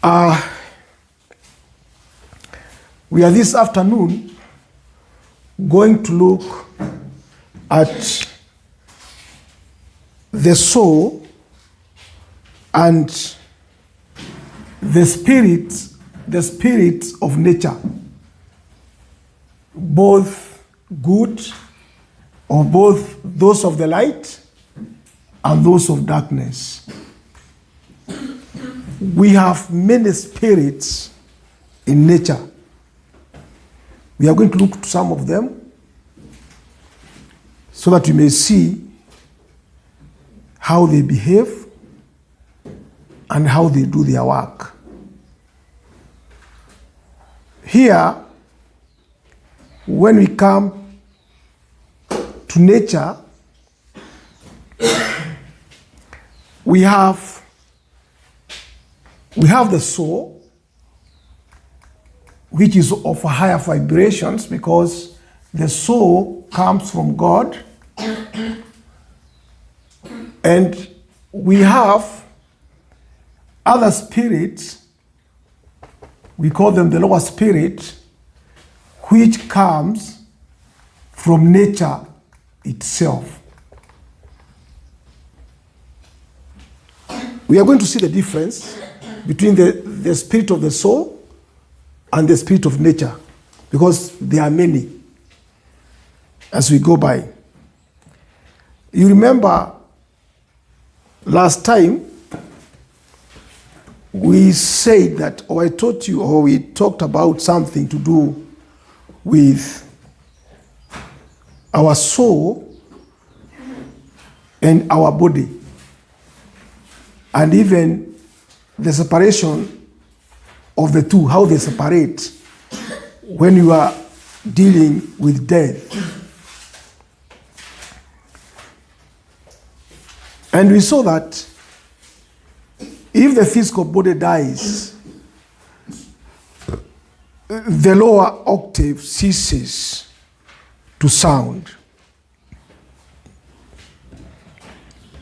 Uh, we are this afternoon going to look at the soul and the spirit of nature, both good or both those of the light and those of darkness. We have many spirits in nature. We are going to look at some of them so that you may see how they behave and how they do their work. Here, when we come to nature, we have the soul, which is of higher vibrations, because the soul comes from God. And we have other spirits, we call them the lower spirit, which comes from nature itself. We are going to see the difference between the spirit of the soul and the spirit of nature, because there are many as we go by. You remember last time we said that, or I taught you, or we talked about something to do with our soul and our body, and even the separation of the two, how they separate when you are dealing with death. And we saw that if the physical body dies, the lower octave ceases to sound,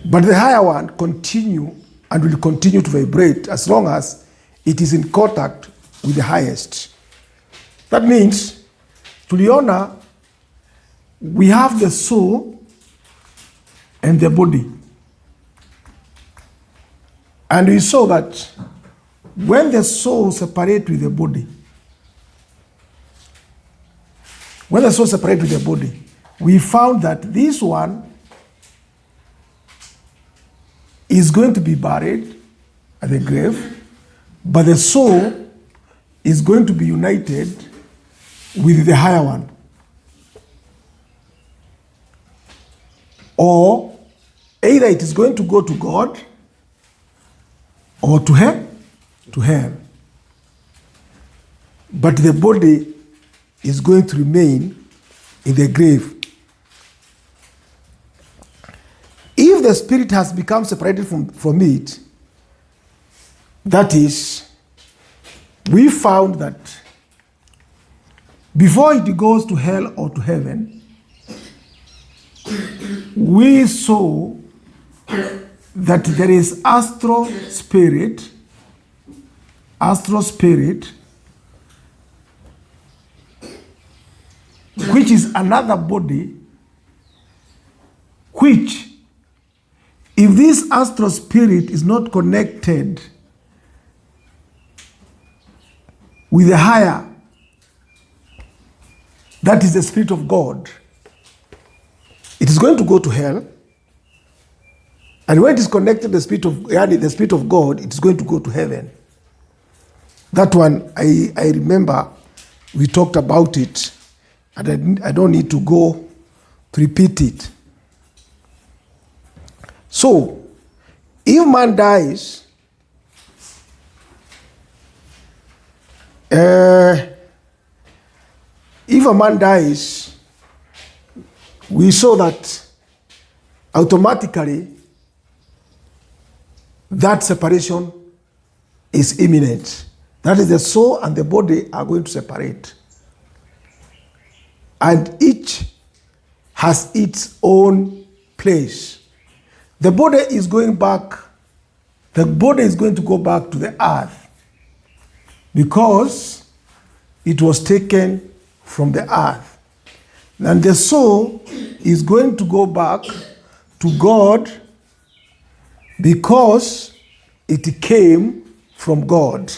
but the higher one continue and will continue to vibrate as long as it is in contact with the highest. That means, tuliona, we have the soul and the body. And we saw that when the soul separates with the body, we found that this one is going to be buried at the grave, but the soul is going to be united with the higher one. Or either it is going to go to God or to hell. But the body is going to remain in the grave. If the spirit has become separated from it, that is, we found that before it goes to hell or to heaven, we saw that there is astral spirit, which is another body, which, if this astral spirit is not connected with the higher, that is the Spirit of God, it is going to go to hell. And when it is connected to the Spirit of God, it is going to go to heaven. That one, I remember we talked about it, and I don't need to go to repeat it. So, if man dies, we saw that automatically that separation is imminent. That is, the soul and the body are going to separate. And each has its own place. The body is going to go back to the earth. because it was taken from the earth. And the soul is going to go back to God because it came from God.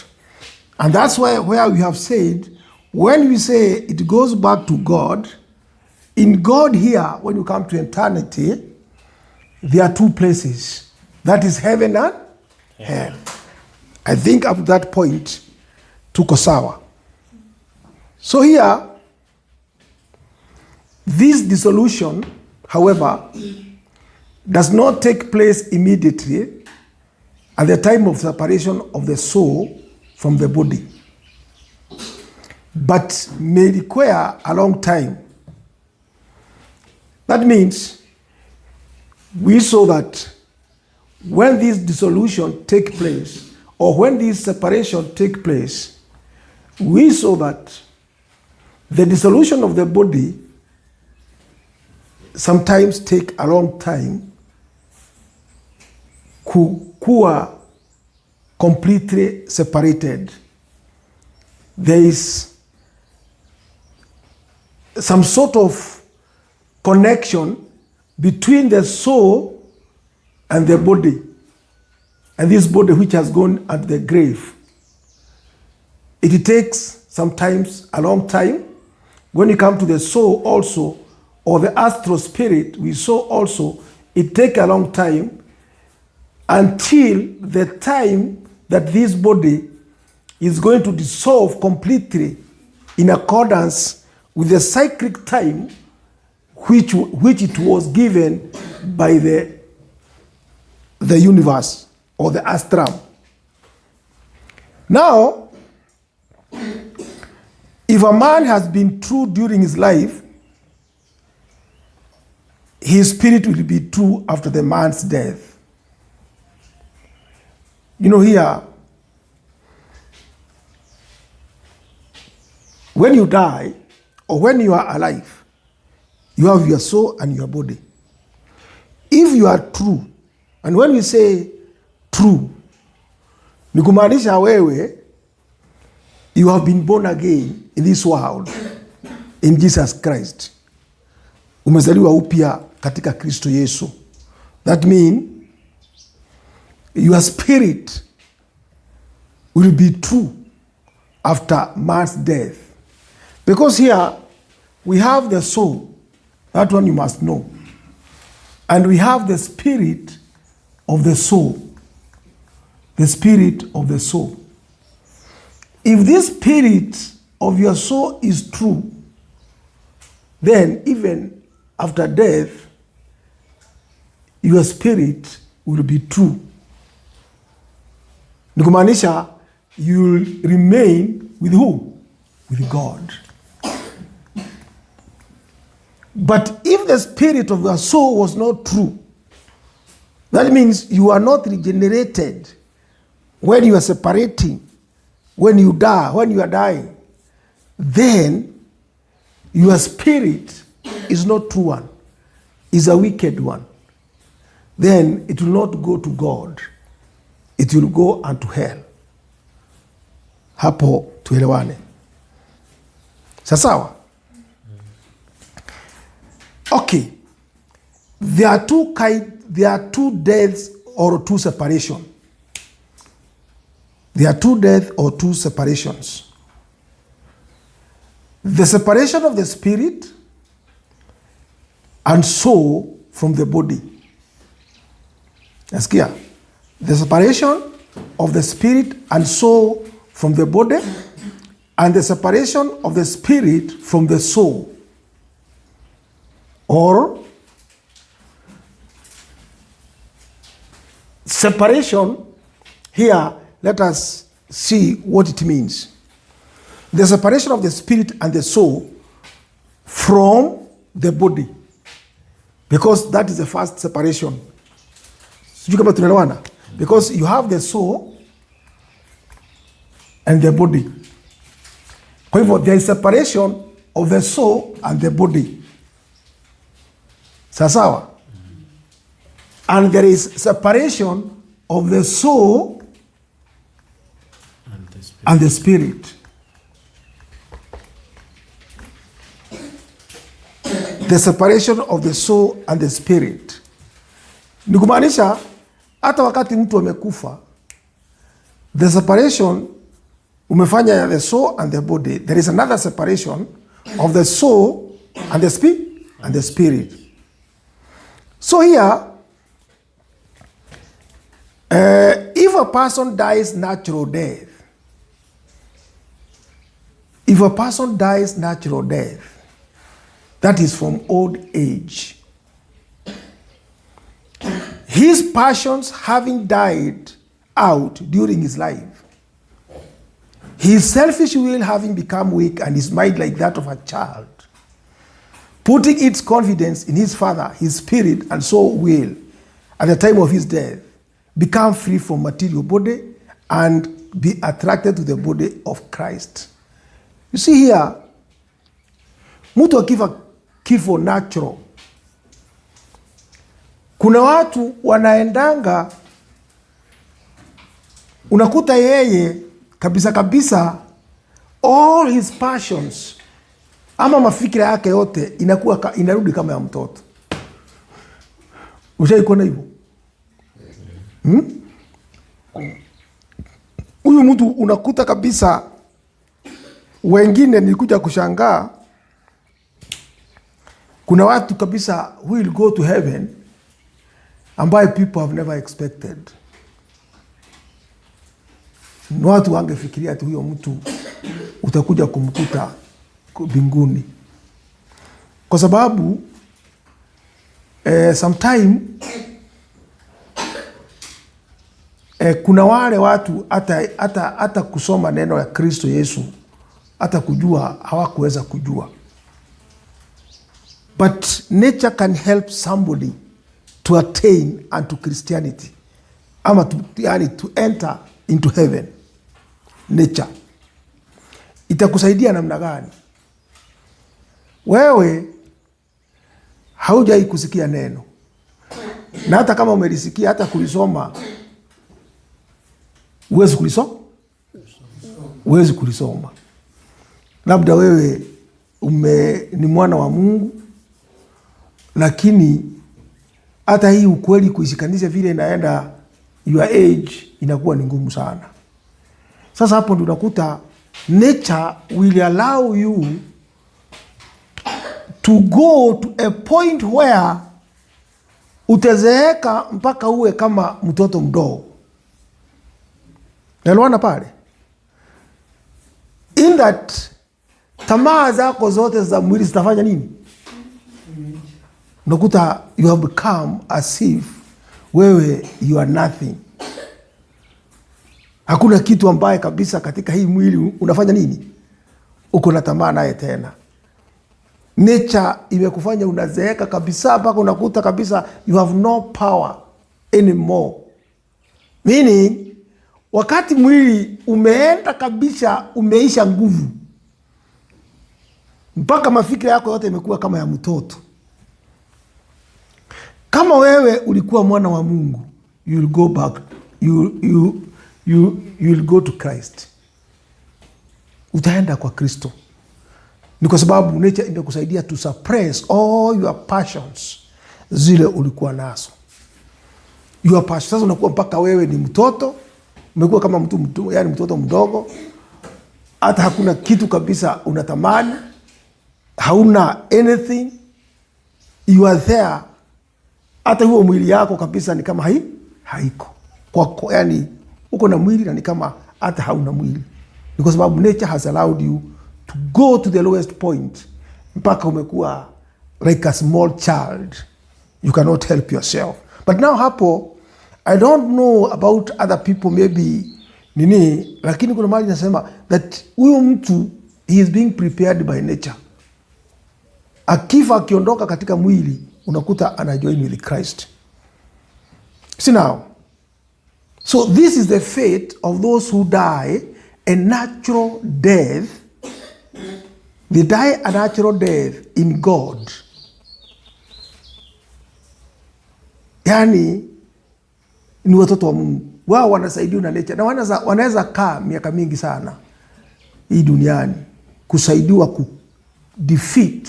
And that's why where we have said, when we say it goes back to God, in God here, when you come to eternity, there are two places. That is heaven and hell. I think up to that point, tuko sawa. So here, this dissolution, however, does not take place immediately at the time of separation of the soul from the body, but may require a long time. That means we saw that when this dissolution take place, or when this separation take place, we saw that the dissolution of the body sometimes take a long time kuwa completely separated. There is some sort of connection between the soul and the body, and this body which has gone at the grave. It takes sometimes a long time. When you come to the soul also, or the astral spirit, we saw also, it takes a long time until the time that this body is going to dissolve completely in accordance with the cyclic time which it was given by the universe or the astral. Now, if a man has been true during his life, his spirit will be true after the man's death. You know, here, when you die or when you are alive, you have your soul and your body. If you are true, and when we say true, ni kumaanisha wewe, you have been born again in this world in Jesus Christ. Umezaliwa upya katika Kristo Yesu. That means your spirit will be true after man's death. Because here we have the soul, that one you must know. And we have the spirit of the soul. The spirit of the soul. If this spirit of your soul is true, then even after death, your spirit will be true. Nikumaanisha, you will remain with who? With God. But if the spirit of your soul was not true, that means you are not regenerated when you are separating, when you die, when you are dying, then your spirit is not true one, is a wicked one. Then it will not go to God. It will go unto hell. Hapo tuelewane. Sasawa? Okay. There are two deaths or two separation. There are two deaths or two separations. The separation of the spirit and soul from the body. Nasikia? The separation of the spirit and soul from the body, and the separation of the spirit from the soul. Or separation, here, let us see what it means. The separation of the spirit and the soul from the body. Because that is the first separation. Sijui kama tunaelewana? Because you have the soul and the body. Kwa hivyo, there is separation of the soul and the body. Sasawa? And there is separation of the soul and the spirit. The separation of the soul and the spirit. Ni kumaanisha hata wakati mtu amekufa, the separation umefanya the soul and the body. There is another separation of the soul and the spirit. So here, if a person dies natural death, that is from old age, his passions having died out during his life, his selfish will having become weak, and his mind like that of a child, putting its confidence in his father, his spirit and soul will, at the time of his death, become free from material body and be attracted to the body of Christ. You see here, mtu akifa kifo natural, kuna watu wanaendanga, unakuta yeye kabisa kabisa, all his passions ama mafikira yake yote inarudi kama ya mtoto. Ushaikuona hivyo? Huyu mtu unakuta kabisa, wengine nilikuja kushangaa, kuna watu kabisa who will go to heaven ambaye people have never expected. Watu wangefikiria ati huyo mtu utakuja kumkuta mbinguni, kwa sababu sometime kuna wale watu hata kusoma neno ya Kristo Yesu, hata kujua hawakuweza kujua. But nature can help somebody to attain unto Christianity, ama to enter into heaven. Nature itakusaidia namna gani? Wewe haujai kusikia neno, na hata kama umelisikia, hata kulisoma huwezi kulisoma. Labda wewe ni mwana wa Mungu, lakini hata hii ukweli kuishikanisha vile inaenda your age inakuwa ni ngumu sana. Sasa hapo ndio unakuta nature will allow you to go to a point where utazeeka mpaka uwe kama mtoto mdogo. Naelewana pale? In that tamaa zako zote za mwili zitafanya nini? Unakuta you have become as if wewe you are nothing. Hakuna kitu ambaye kabisa katika hii mwili unafanya nini? Uko na tamaa naye tena. Nature imekufanya unazeeka kabisa mpaka unakuta kabisa you have no power anymore. Meaning, wakati mwili umeenda kabisa, umeisha nguvu, mpaka mafikira yako yote imekuwa kama ya mtoto. Kama wewe ulikuwa mwana wa Mungu, you will go back, you will go to Christ. Utaenda kwa Kristo. Ni kwa sababu nature imekusaidia to suppress all your passions zile ulikuwa nazo. Your passions. Sasa unakuwa mpaka wewe ni mtoto, umekuwa kama yani mtoto mdogo. Hata hakuna kitu kabisa unatamani. Hauna anything. You are there. Hata huo mwili yako kabisa ni kama haiko. Kwa yani uko na mwili na ni kama hata hauna mwili. Ni kwa sababu nature has allowed you to go to the lowest point. Mpaka umekuwa like a small child. You cannot help yourself. But now hapo, I don't know about other people maybe nini, lakini kuna mahali nasema that huyo mtu he is being prepared by nature. Akifa akiondoka katika mwili, unakuta anajoin with Christ. See now. So this is the fate of those who die a natural death. They die a natural death in God. Yani ni watoto wa Mungu. wao wanasaidiwa na nature, na wanaweza kaa miaka mingi sana hii duniani kusaidiwa ku defeat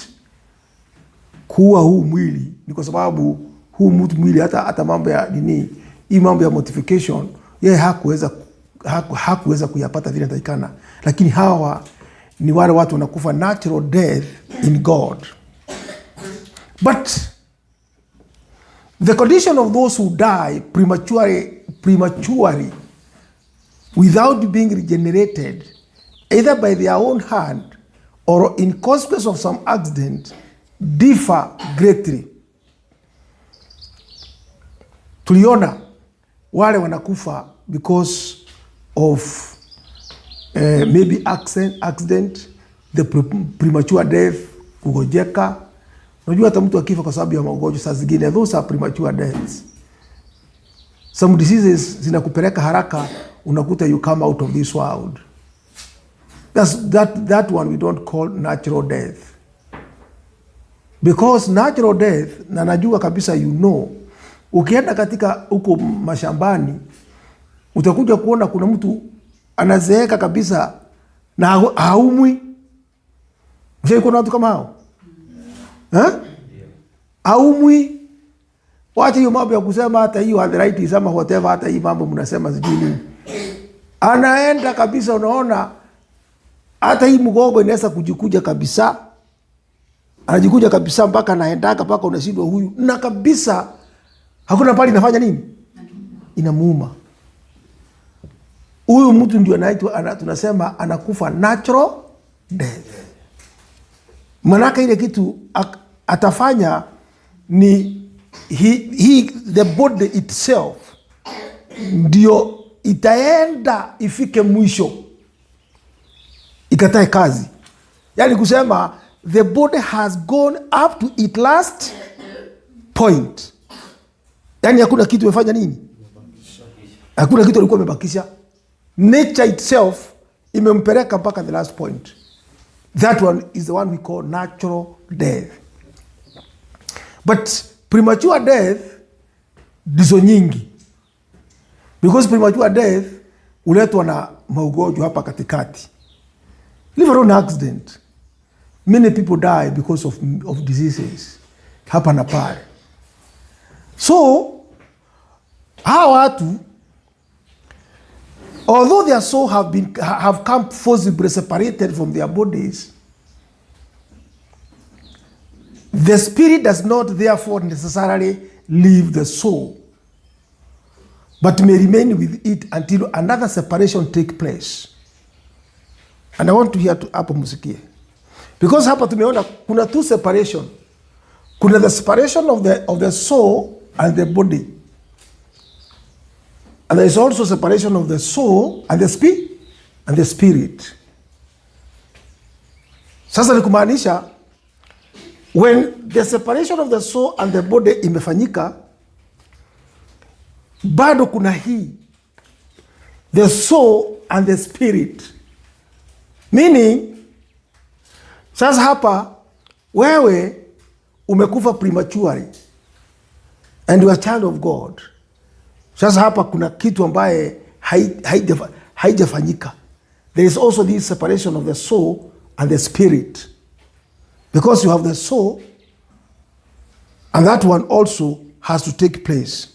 kuua huu mwili. Ni kwa sababu huu mtu mwili hata mambo ya nini, hii mambo ya mortification yeye hakuweza kuyapata vile inatakikana, lakini hawa ni wale watu wanakufa natural death in God. But the condition of those who die prematurely without being regenerated either by their own hand or in consequence of some accident differ greatly. Tuliona wale wanakufa because of maybe accident, the premature death, kugojeka. Unajua hata mtu akifa kwa sababu ya magonjwa saa zingine, those are premature deaths. Some diseases zinakupeleka haraka, unakuta you come out of this world. That one we don't call natural death. Because natural death, na najua kabisa ukienda katika huko mashambani, utakuja kuona kuna mtu anazeeka kabisa na haumwi. Mshawahi kuona watu kama hao? Haumwi. Wacha hiyo mambo ya kusema hata hiyo arthritis ama whatever, hata hii mambo mnasema sijui nini. Anaenda kabisa, unaona hata hii mgongo inaweza kujikuja kabisa. Anajikuja kabisa mpaka anaendaka mpaka unashindwa huyu. Na kabisa hakuna pali inafanya nini? Inamuuma. Huyu mtu ndio anaitwa tunasema anakufa natural death. Manaka ile kitu atafanya ni the body itself ndio itaenda ifike mwisho ikatae kazi. Yani kusema the body has gone up to its last point. Yani hakuna kitu imefanya nini? Hakuna kitu alikuwa amebakisha. Nature itself imempeleka mpaka the last point. That one is the one we call natural death. But premature death ndizo nyingi. Because premature death uletwa na maugonjwa hapa katikati. Liver on accident. Many people die because of diseases hapa na pale. So hawa watu, although their soul have come forcibly separated from their bodies, the spirit does not therefore necessarily leave the soul, but may remain with it until another separation take place. And I want to hear hapo musikie. Because hapa tumeona kuna two separation. Kuna the separation of the soul and the body. And there is also separation of the soul and the spirit. Sasa ni kumaanisha when the separation of the soul and the body imefanyika, bado kuna hii the soul and the spirit. Meaning sasa hapa wewe umekufa prematurely and you are a child of God. Sasa hapa kuna kitu ambaye haijafanyika. There is also this separation of the soul and the spirit. Because you have the soul, and that one also has to take place.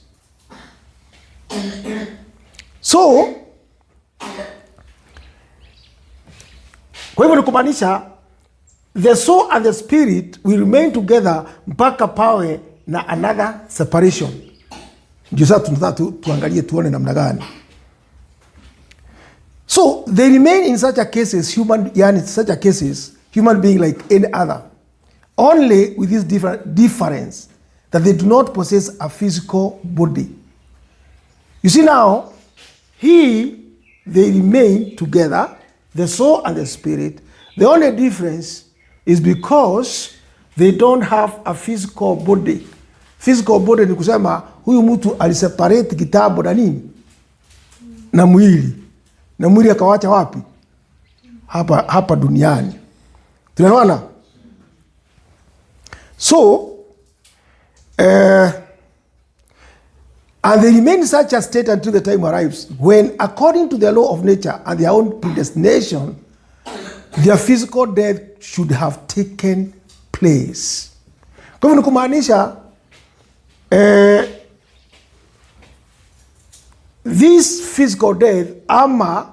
So, kwa hivyo ni kumaanisha the soul and the spirit will remain together mpaka pawe na another separation. Ndio sasa tunataka tuangalie tuone namna gani. So they remain in such a cases human being like any other, only with this difference that they do not possess a physical body. You see now, they remain together, the soul and the spirit. The only difference is because they don't have a physical body. Physical body ni kusema huyu mtu aliseparate kitabu na nini? Na mwili. Na mwili akawacha wapi? Hapa duniani. Tunaona? So And they remain in such a state until the time arrives when, according to the law of nature and their own predestination, their physical death should have taken place. Kwa hivyo ni kumaanisha this physical death ama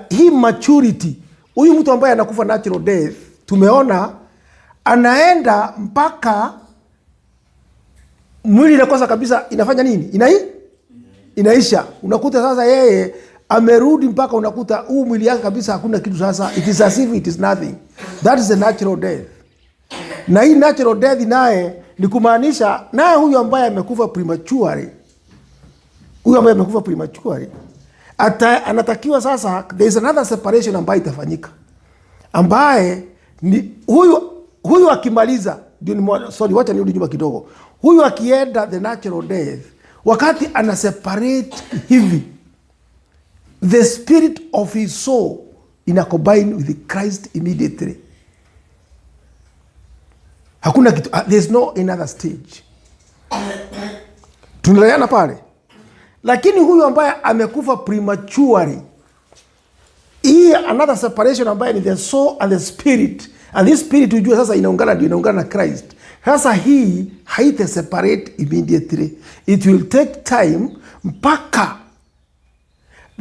hii maturity, huyu mtu ambaye anakufa natural death, tumeona anaenda mpaka mwili inakosa kabisa, inafanya nini? Inaisha. Unakuta sasa yeye amerudi mpaka unakuta huu mwili yake kabisa hakuna kitu sasa. It is as if it is nothing. That is a natural death. Na hii natural death naye ni kumaanisha naye huyu ambaye amekufa prematurely, anatakiwa sasa, there is another separation ambayo itafanyika, ambaye ni huyu akimaliza, wacha nirudi nyuma kidogo. Huyu akienda the natural death, wakati ana separate hivi, the spirit of his soul ina combine with Christ immediately. Hakuna kitu, there's no another stage. Tunaelewana pale? Lakini huyu ambaye amekufa prematurely, hii another separation ambaye ni the soul and the spirit, and this spirit ujue sasa inaungana na Christ. Sasa hii haita separate immediately. It will take time mpaka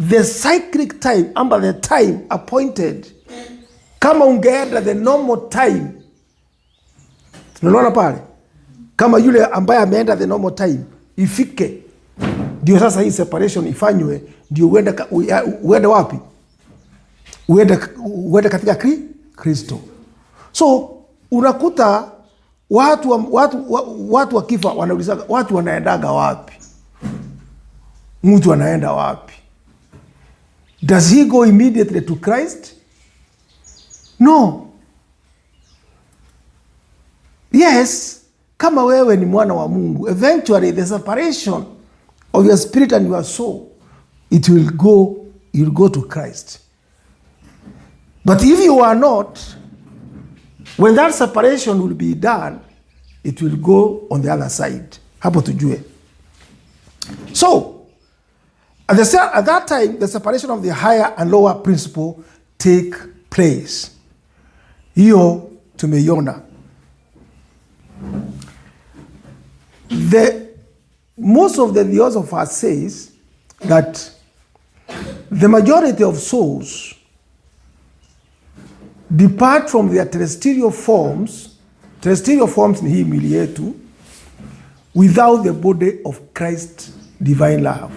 the cyclic time, amba the time appointed. Kama ungeenda the normal time, tunaona pale, kama yule ambaye ameenda the normal time ifike, ndio sasa hii separation ifanywe, ndio uende wapi? Uende katika Kristo. So unakuta watu wakifa wanauliza watu wanaendaga wapi? Mtu anaenda wapi? Does he go immediately to Christ? No. Yes, kama wewe ni mwana wa Mungu, eventually the separation of your spirit and your soul, you'll go to Christ. But if you are not, when that separation will be done, it will go on the other side. Hapo tujue. So, at that time, the separation of the higher and lower principle take place. Hiyo tumeiona. Most of the philosophers says that the majority of souls depart from their terrestrial forms ni hii mwili yetu, without the body of Christ's divine love.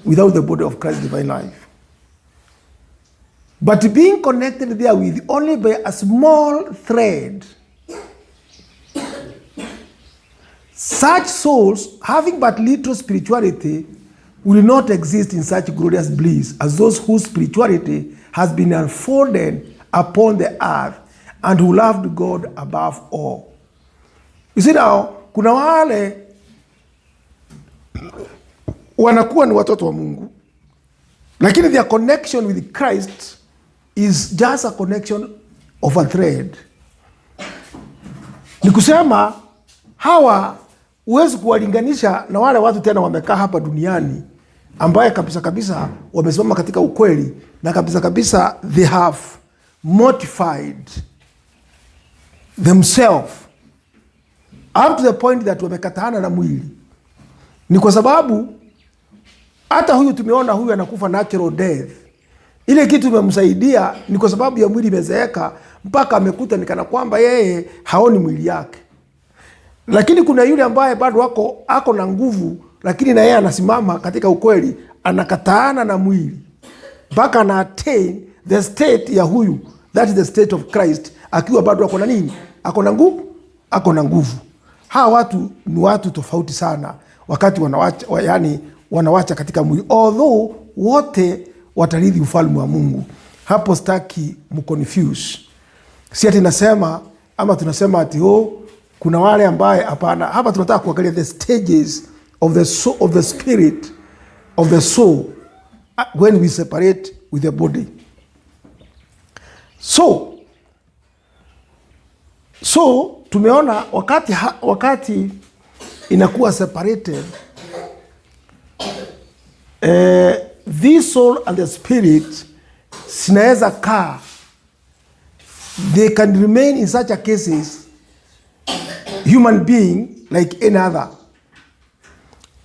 Without the body of Christ's divine life. But being connected there with only by a small thread, such souls, having but little spirituality, will not exist in such glorious bliss as those whose spirituality has been unfolded upon the earth and who loved God above all. You see now, kuna wale wanakuwa ni watoto wa Mungu, lakini their connection with Christ is just a connection of a thread. Ni kusema hawa huwezi kuwalinganisha na wale watu tena wamekaa hapa duniani ambaye kabisa wamesimama katika ukweli na kabisa they have mortified themselves up to the point that wamekataana na mwili. Ni kwa sababu hata huyu tumeona huyu anakufa natural death, ile kitu imemsaidia ni kwa sababu ya mwili imezeeka mpaka amekuta nikana kwamba yeye haoni mwili yake. Lakini kuna yule ambaye bado ako na nguvu, lakini na yeye anasimama katika ukweli, anakataana na mwili mpaka ana attain the state ya huyu, that is the state of Christ, akiwa bado ako na nini? Ako na nguvu. Hawa watu ni watu tofauti sana wakati wanawacha katika mwili, although wote watarithi ufalme wa Mungu. Hapo staki mconfuse. Si ati nasema ama tunasema ati kuna wale ambaye hapana. Hapa tunataka kuangalia the stages of the soul, of the spirit of the soul when we separate with the body. So tumeona wakati inakuwa separated, this soul and the spirit sinaweza kaa, they can remain in such a cases human being like any other,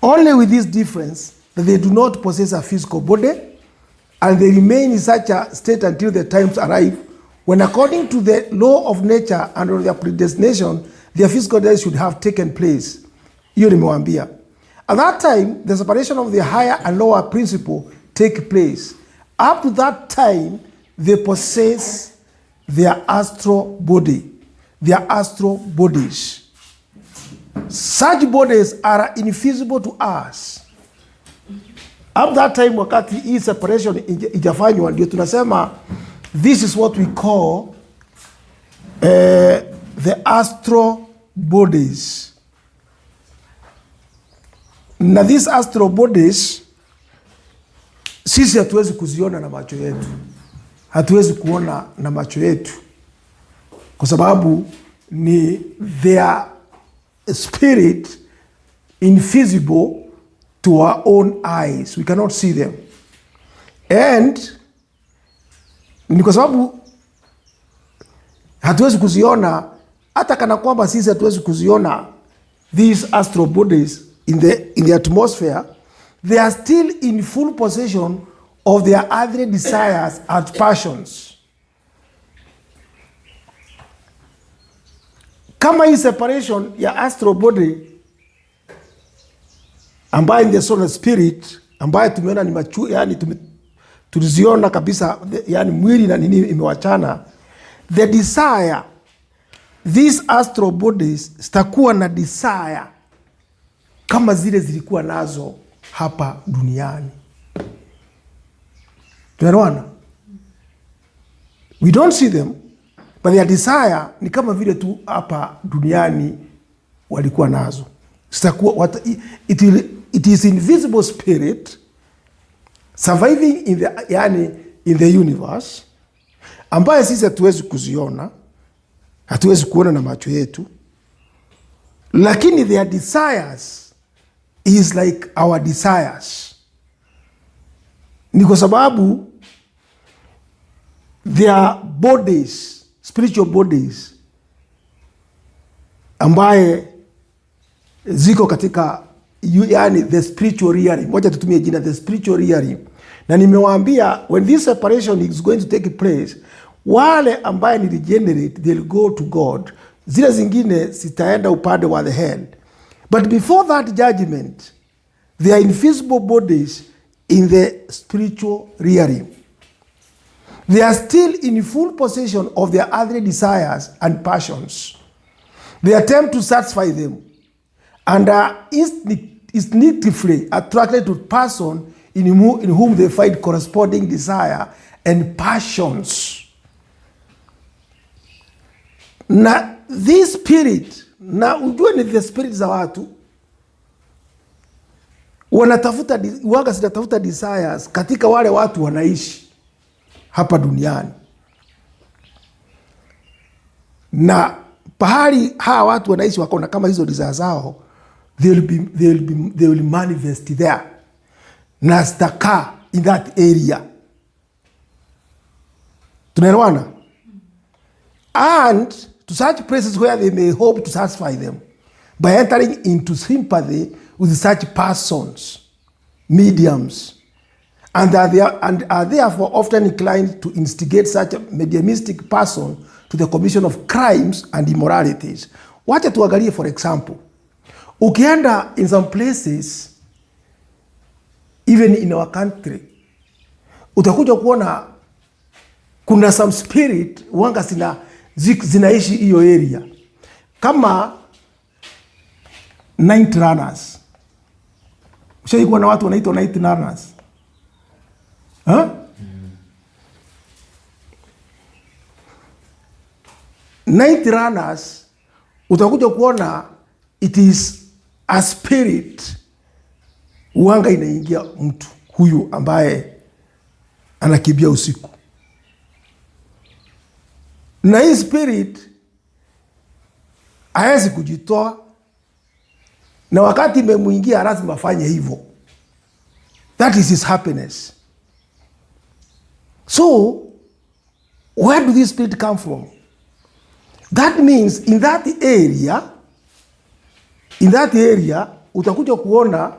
only with this difference that they do not possess a physical body, and they remain in such a state until the times arrive when, according to the law of nature and of their predestination, their physical death should have taken place. Hiyo nimewambia. At that time, the separation of the higher and lower principle take place. Up to that time, they possess their astral body, their astral bodies. Such bodies are invisible to us. Up that time, wakati hii separation ijafanywa, ndio tunasema this is what we call the astral bodies. Na these astral bodies sisi hatuwezi kuziona na macho yetu, hatuwezi kuona na macho yetu, kwa sababu ni their spirit invisible to our own eyes. We cannot see them. And ni kwa sababu hatuwezi kuziona, hata kana kwamba sisi hatuwezi kuziona these astral bodies in the atmosphere, they are still in full possession of their earthly desires and passions. Kama hii separation ya astral body ambayo in the soul and spirit ambayo tumeona ni machu, yani tuliziona kabisa, yani mwili na nini imewachana, the desire, these astral bodies zitakuwa na desire kama zile zilikuwa nazo hapa duniani. Tunaelewana? We don't see them, but their desire ni kama vile tu hapa duniani walikuwa nazo. It is invisible spirit surviving in the universe, ambaye sisi hatuwezi kuziona, hatuwezi kuona na macho yetu, lakini their desires is like our desires. Ni kwa sababu their bodies, spiritual bodies, ambaye ziko katika yani the spiritual realm. Moja tutumie jina the spiritual realm. Na nimewaambia when this separation is going to take place, wale ambaye ni regenerate, they'll go to God. Zile zingine zitaenda upande wa the hell. But before that judgment, there are invisible bodies in the spiritual realm. They are still in full possession of their earthly desires and passions. They attempt to satisfy them and are instinctively attracted to person in whom they find corresponding desire and passions. Na this spirit, na ujue ni the spirit za watu wanatafuta, waga zinatafuta desires katika wale watu wanaishi hapa duniani. Na pahali hawa watu wanaishi wakona kama hizo desires zao, they will manifest there. Na zitakaa in that area. Tunaelewana? And to such places where they may hope to satisfy them by entering into sympathy with such persons, mediums, and are therefore often inclined to instigate such a mediumistic person to the commission of crimes and immoralities. Wacha tuangalie, for example, ukienda in some places, even in our country, utakuja kuona kuna some spirit wanga zinaishi hiyo area, kama night runners. Ushaikuwa na watu wanaitwa night runners? Night runners, utakuja kuona it is a spirit wanga inaingia mtu huyu ambaye anakimbia usiku. Na hii spirit hawezi kujitoa, na wakati imemuingia lazima afanye hivyo. That is his happiness. So where do this spirit come from? That means in that area utakuja kuona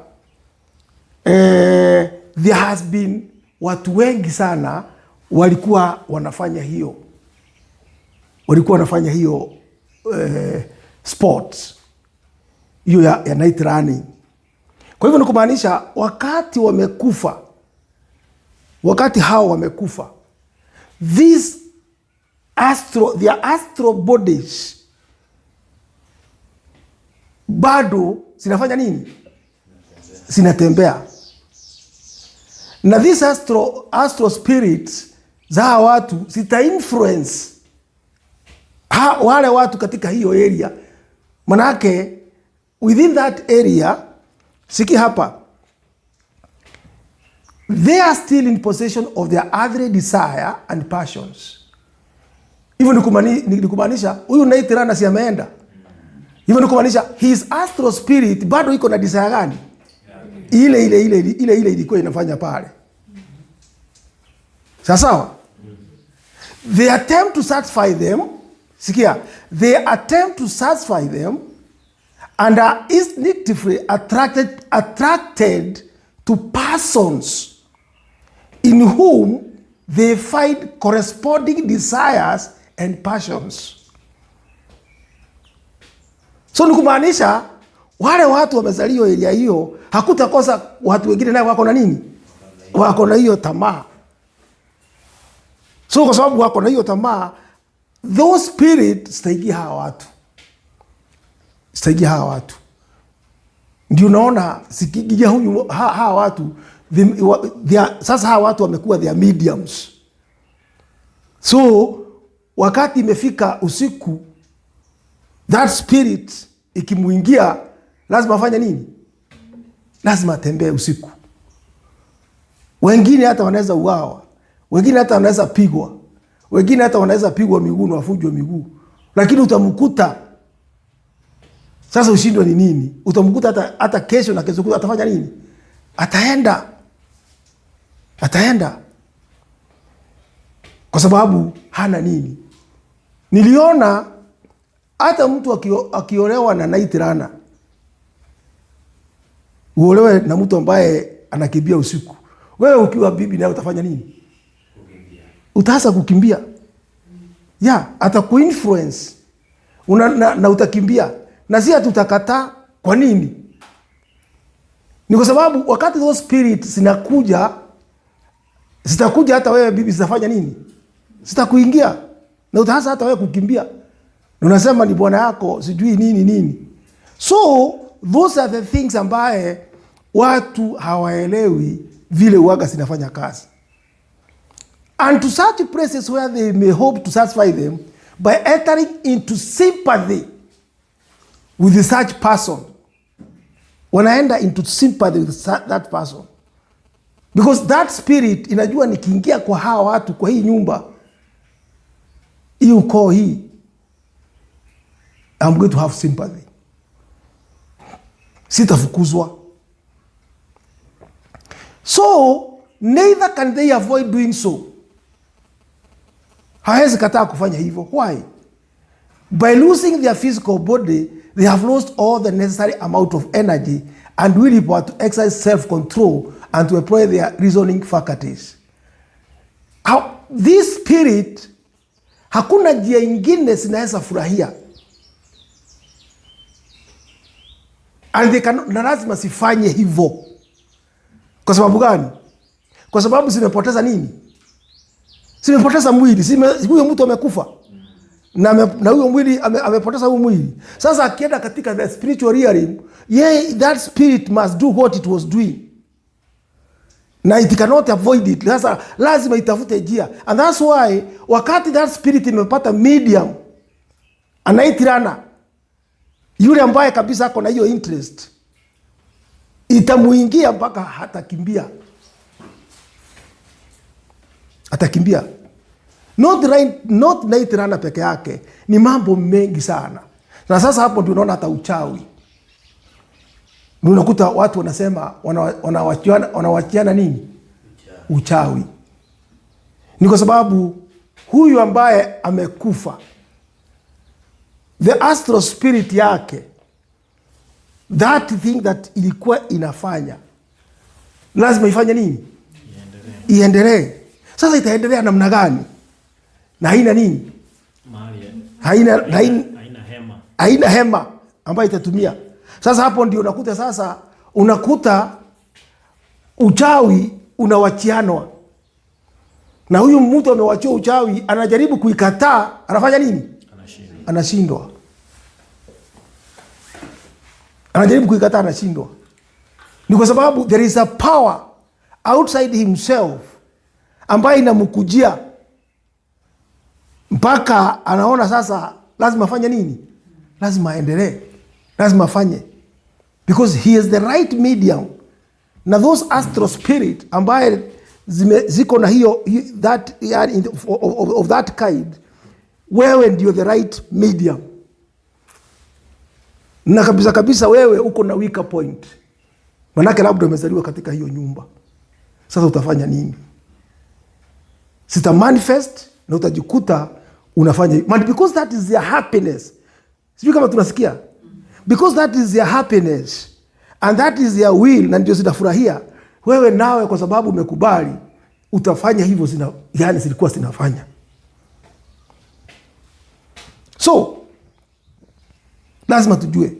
there has been watu wengi sana walikuwa wanafanya hiyo sports hiyo ya night running. Kwa hivyo ni kumaanisha wakati hao wamekufa, their astral bodies bado zinafanya nini? Zinatembea. Na this astral spirits za watu zita influence wale watu katika hiyo area. Manake within that area, siki hapa, they are still in possession of their earthly desire and passions. Hivyo ni kumaanisha huyu night runner si ameenda. Hivyo ni kumaanisha his astral spirit bado iko na desire gani? Ile ilikuwa inafanya pale. Sawa? They attempt to satisfy them. Sikia, they attempt to satisfy them and are instinctively attracted to persons in whom they find corresponding desires and passions. So ni kumaanisha wale watu wamezaliwa area hiyo, hakutakosa watu wengine nao wako na nini? Wako na hiyo tamaa. So kwa sababu wako na hiyo tamaa, those spirits zitaingia hawa watu. Ndio unaona sikigia huyu hawa watu sasa hawa watu wamekuwa their mediums. So wakati imefika usiku, that spirit ikimuingia lazima afanye nini? Lazima atembee usiku. Wengine hata wanaweza uawa, wengine hata wanaweza pigwa, wengine hata wanaweza pigwa miguu na wafujwe miguu, lakini utamkuta sasa ushindwe ni nini? Utamkuta hata kesho na kesho kutwa atafanya nini? Ataenda. Kwa sababu hana nini? Niliona hata mtu akiolewa na night runner, uolewe na mtu ambaye anakimbia usiku, wewe ukiwa bibi nawe utafanya nini? Utaanza kukimbia. Atakuinfluence na utakimbia. Na si tutakataa. Kwa nini? Ni kwa sababu wakati those spirits zitakuja hata wewe bibi zitafanya nini? Zitakuingia na utaanza hata wewe kukimbia. Na unasema ni bwana yako sijui nini. So those are the things ambaye watu hawaelewi vile uaga zinafanya kazi. And to such places where they may hope to satisfy them by entering into sympathy with such person. Wanaenda into sympathy with that person. Because that spirit inajua nikiingia kwa hawa watu, kwa hii nyumba, hii ukoo hii, I'm going to have sympathy. Sitafukuzwa. So, neither can they avoid doing so. Hawezi kataa kufanya hivyo. Why? By losing their physical body, they have lost all the necessary amount of energy and willpower to exercise self-control and to employ their reasoning faculties. This spirit, hakuna njia ingine zinaweza furahia. And they cannot, na lazima sifanye hivyo. Kwa sababu gani? Kwa sababu zimepoteza nini? Zimepoteza mwili. Huyo mtu amekufa. Na huyo mwili amepoteza huyo mwili. Sasa akienda katika the spiritual realm, that spirit must do what it was doing. Na it cannot avoid it. Sasa lazima itafute njia. And that's why wakati that spirit imepata medium, anaitirana, yule ambaye kabisa ako na hiyo interest, itamuingia mpaka hatakimbia. Atakimbia. Not night runner peke yake, ni mambo mengi sana. Na sasa hapo ndio unaona hata uchawi. Unakuta watu wanasema wanawachiana nini? Uchawi. Ni kwa sababu huyu ambaye amekufa, the astral spirit yake, that thing that ilikuwa inafanya, lazima ifanye nini? Iendelee. Sasa itaendelea namna gani? Na haina nini? Haina hema ambayo itatumia. Sasa hapo ndio unakuta uchawi unawachianwa. Na huyu mtu amewachia uchawi, anajaribu kuikataa, anafanya nini? Anashindwa. Anajaribu kuikataa, anashindwa. Ni kwa sababu there is a power outside himself ambayo inamkujia mpaka anaona sasa lazima afanye nini? Lazima aendelee. Lazima afanye. Because he is the right medium. Na those astral spirit ambaye ziko na hiyo that of that kind, wewe ndio the right medium. Na kabisa wewe uko na weaker point. Manake labda umezaliwa katika hiyo nyumba. Sasa utafanya nini? Sita manifest na utajikuta unafanya. Because that is their happiness. Sijui kama tunasikia. Because that is their happiness and that is their will, na ndio zitafurahia. Wewe nawe kwa sababu umekubali utafanya hivyo, yani zilikuwa zinafanya. So lazima tujue,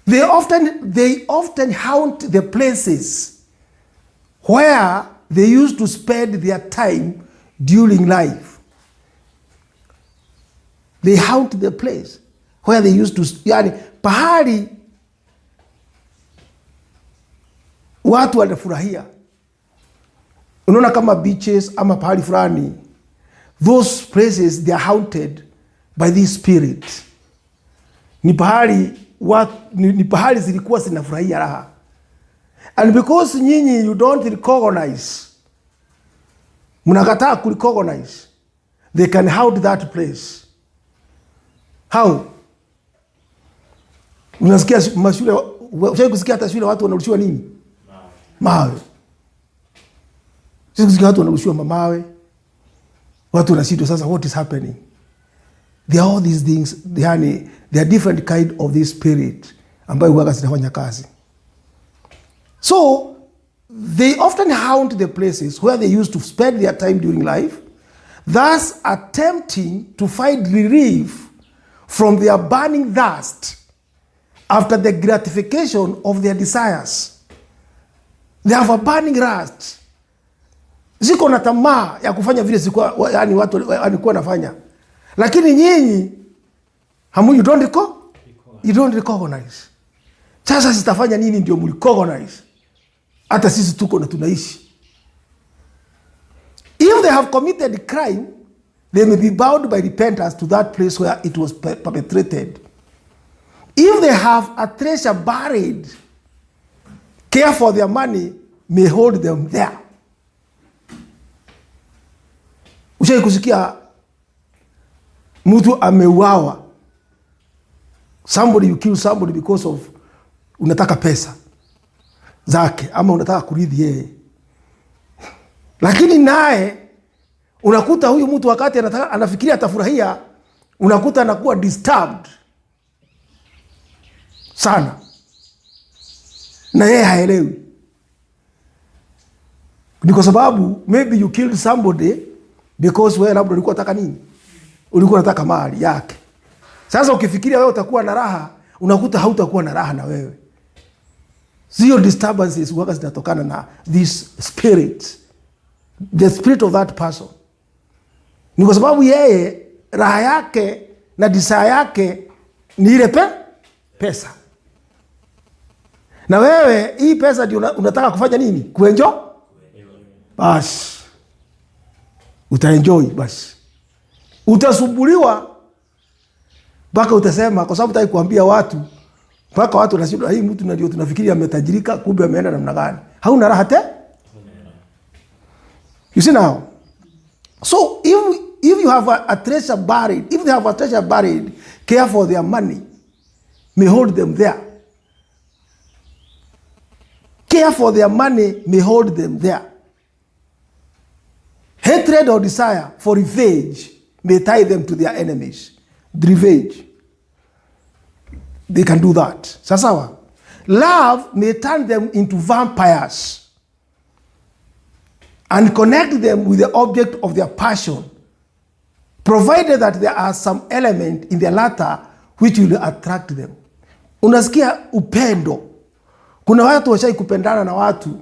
they often haunt the places where they used to spend their time during life. They haunt the place where they used to, yani pahali watu wanafurahia. Unaona kama beaches ama pahali fulani, those places they are haunted by this spirit. Ni pahali zilikuwa zinafurahia raha. And because nyinyi you don't recognize, mnakataa kurecognize, they can haunt that place. How? Unasikia mashule, unataka kusikia hata shule watu wanarushiwa nini? Mawe. Sisi kusikia watu wanarushiwa mawe. Watu wanashindwa sasa, what is happening? There are all these things, yani there are different kind of this spirit ambayo huwa zinafanya kazi. So they often haunt the places where they used to spend their time during life, thus attempting to find relief from their burning thirst after the gratification of their desires. They have a burning lust. Ziko na tamaa ya kufanya vile zilikuwa, yani watu walikuwa nafanya. Lakini nyinyi you don't recognize. Sasa sitafanya nini ndio mrecognize? Hata sisi tuko na tunaishi. If they have committed crime, they may be bound by repentance to that place where it was perpetrated. If they have a treasure buried, care for their money may hold them there. Ushai kusikia mtu ameuawa, somebody, you kill somebody because of unataka pesa zake ama unataka kurithi yeye. Lakini naye unakuta huyu mtu wakati anafikiria atafurahia, unakuta anakuwa disturbed sana. Na yeye haelewi. Ni kwa sababu maybe you killed somebody because wewe labda ulikuwa unataka nini? Ulikuwa unataka mali yake. Sasa ukifikiria wewe utakuwa na raha, unakuta hautakuwa na raha na wewe. Zero disturbances waka zinatokana na this spirit, the spirit of that person. Ni kwa sababu yeye raha yake na desire yake ni ile pesa. Na wewe hii pesa ndio unataka kufanya nini? Kuenjoy? Basi utaenjoy basi. Utasumbuliwa mpaka utasema, kwa sababu nataka kuambia watu, mpaka watu wanashindwa, hii mtu ndio tunafikiria ametajirika, kumbe ameenda namna gani? Hauna raha te? You see now? So if you have a treasure buried, if they have a treasure buried, Care for their money may hold them there. Care for their money may hold them there. Hatred or desire for revenge may tie them to their enemies. Revenge. They can do that. Sasawa. Love may turn them into vampires and connect them with the object of their passion, provided that there are some element in their latter which will attract them. Unasikia upendo. Kuna watu washai kupendana na watu,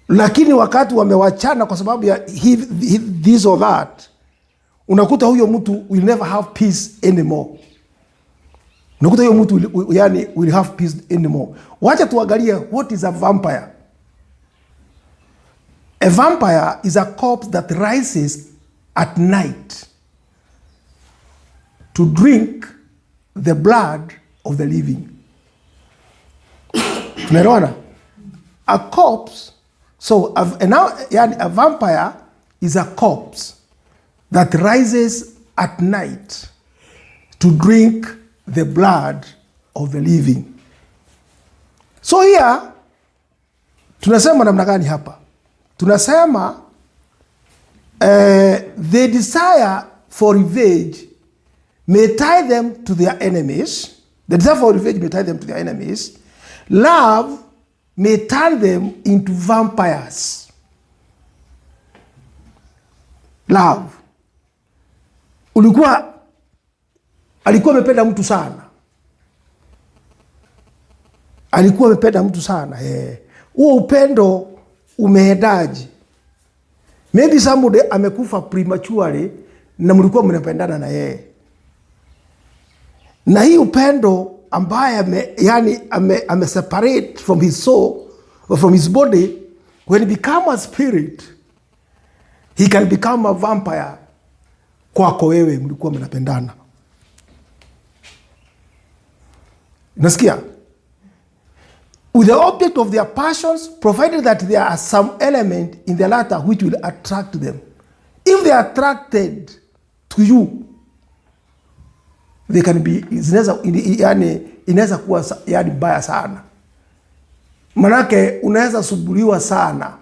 lakini wakati wamewachana kwa sababu ya this or that, unakuta huyo mtu will never have peace anymore. Unakuta huyo mtu will have peace anymore. Wacha tuangalie what is a vampire. A vampire is a corpse that rises at night to drink the blood of the living. Tunaelewana? A corpse, so a vampire is a corpse that rises at night to drink the blood of the living. So here tunasema namna gani hapa? Tunasema the desire for revenge may tie them to their enemies. The desire for revenge may tie them to their enemies. Love may turn them into vampires. Love. Alikuwa amependa mtu sana. Alikuwa amependa mtu sana. Huo upendo umehedaji. Maybe somebody amekufa prematurely na mlikuwa mnapendana na yeye. Na hii upendo ambaye ame separate from his soul or from his body, when he become a spirit, he can become a vampire kwako wewe mlikuwa mnapendana. Nasikia? With the object of their passions, provided that there are some element in the latter which will attract them. If they are attracted to you, they can be, inaweza kuwa baya sana. Manake unaweza subuliwa sana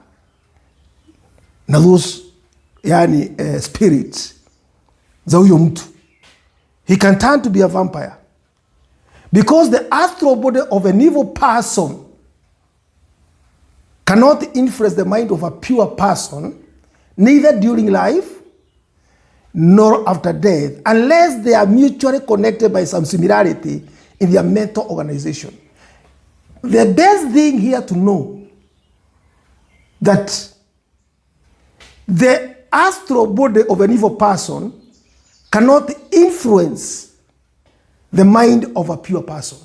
na those spirits za huyo mtu. He can turn to be a vampire. Because the astral body of an evil person cannot influence the mind of a pure person, neither during life nor after death, unless they are mutually connected by some similarity in their mental organization. The best thing here to know that the astral body of an evil person cannot influence the mind of a pure person.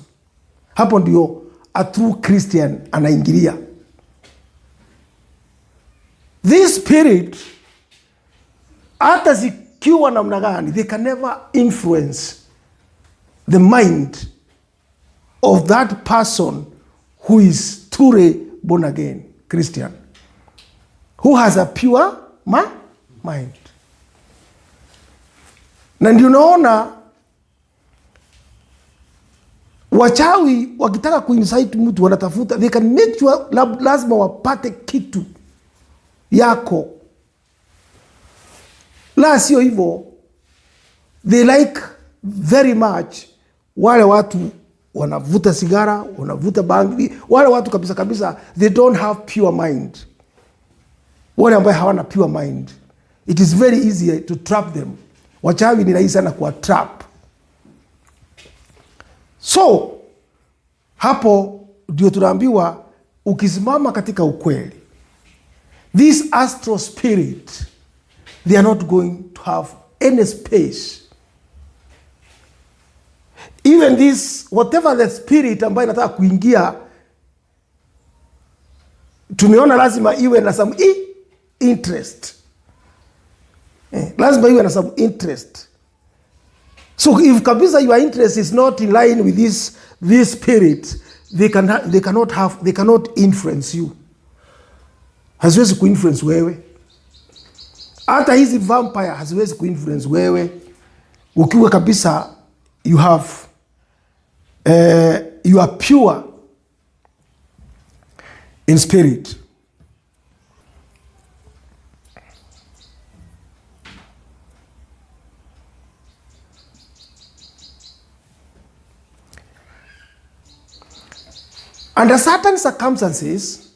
Hapo ndio a true Christian anaingilia. This spirit, hata zikiwa namna gani, they can never influence the mind of that person who is truly born again Christian, who has a pure mind. Na ndio unaona wachawi wakitaka kuinsight mtu wanatafuta, they can make sure lazima wapate kitu yako. La sio hivyo, they like very much wale watu wanavuta sigara, wanavuta bangi, wale watu kabisa they don't have pure mind. Wale ambao hawana pure mind, it is very easy to trap them. Wachawi ni rahisi sana kuwa trap. So hapo ndio tunaambiwa ukisimama katika ukweli, this astral spirit, they are not going to have any space. Even this, whatever the spirit ambayo inataka kuingia, tumeona lazima iwe na some interest. Lazima iwe na some interest. So if kabisa your interest is not in line with this spirit, they cannot influence you. Haziwezi kuinfluence wewe. Hata hizi vampire haziwezi kuinfluence wewe. ukiwa kabisa you are pure in spirit. Under certain circumstances,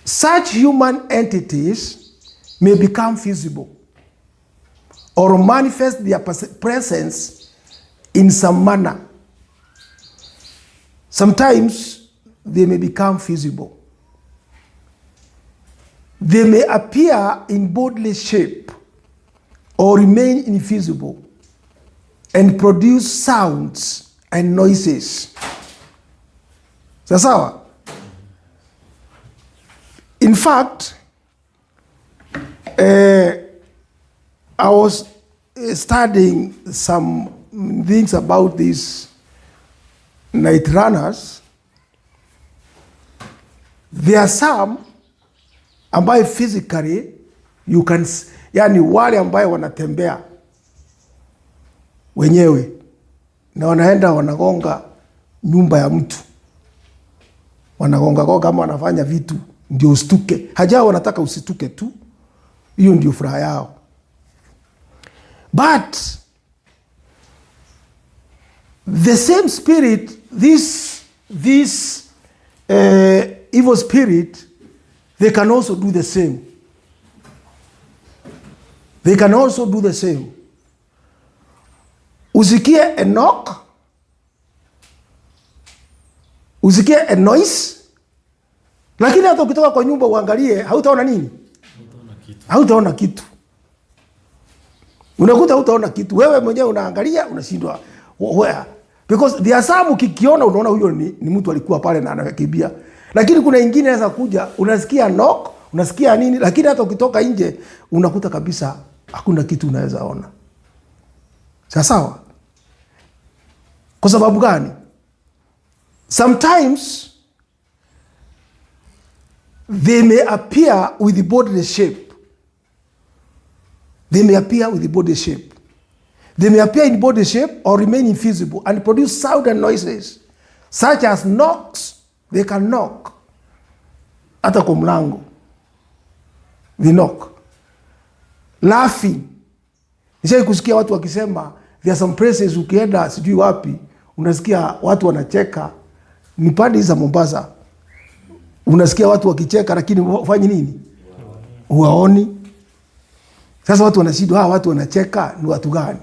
such human entities may become visible or manifest their presence in some manner. Sometimes they may become visible. They may appear in bodily shape or remain invisible and produce sounds and noises. Sawa? In fact, I was studying some things about these night runners. There are some ambayo physically you can, yani wale ambayo wanatembea wenyewe na wanaenda wanagonga nyumba ya mtu, wanagonga kama wanafanya vitu ndio ustuke. Hajao wanataka usituke tu, hiyo ndio furaha yao. But the same spirit, this evil spirit, they can also do the same. They can also do the same. Usikie a knock, usikie a noise, lakini hata ukitoka kwa nyumba uangalie, hautaona nini? Hautaona kitu. Unakuta hautaona kitu. Wewe mwenyewe unaangalia, unashindwa where. Because there are some ukikiona unaona huyo ni mtu alikuwa pale na anakimbia. Lakini kuna ingine inaweza kuja, unasikia knock, unasikia nini, lakini hata ukitoka nje unakuta kabisa hakuna kitu unaweza ona. Sawa? Kwa sababu gani? Sometimes they may appear with the body shape. They may appear with the body shape. They may appear in body shape or remain invisible and produce sound and noises such as knocks. They can knock. Hata kwa mlango. They knock. Laughing. Nishawahi kusikia watu wakisema there are some places ukienda sijui wapi unasikia watu wanacheka. Ni pande za Mombasa. Unasikia watu wakicheka lakini ufanye nini? Huwaoni. Sasa watu wanashindwa, hawa watu wanacheka ni watu gani?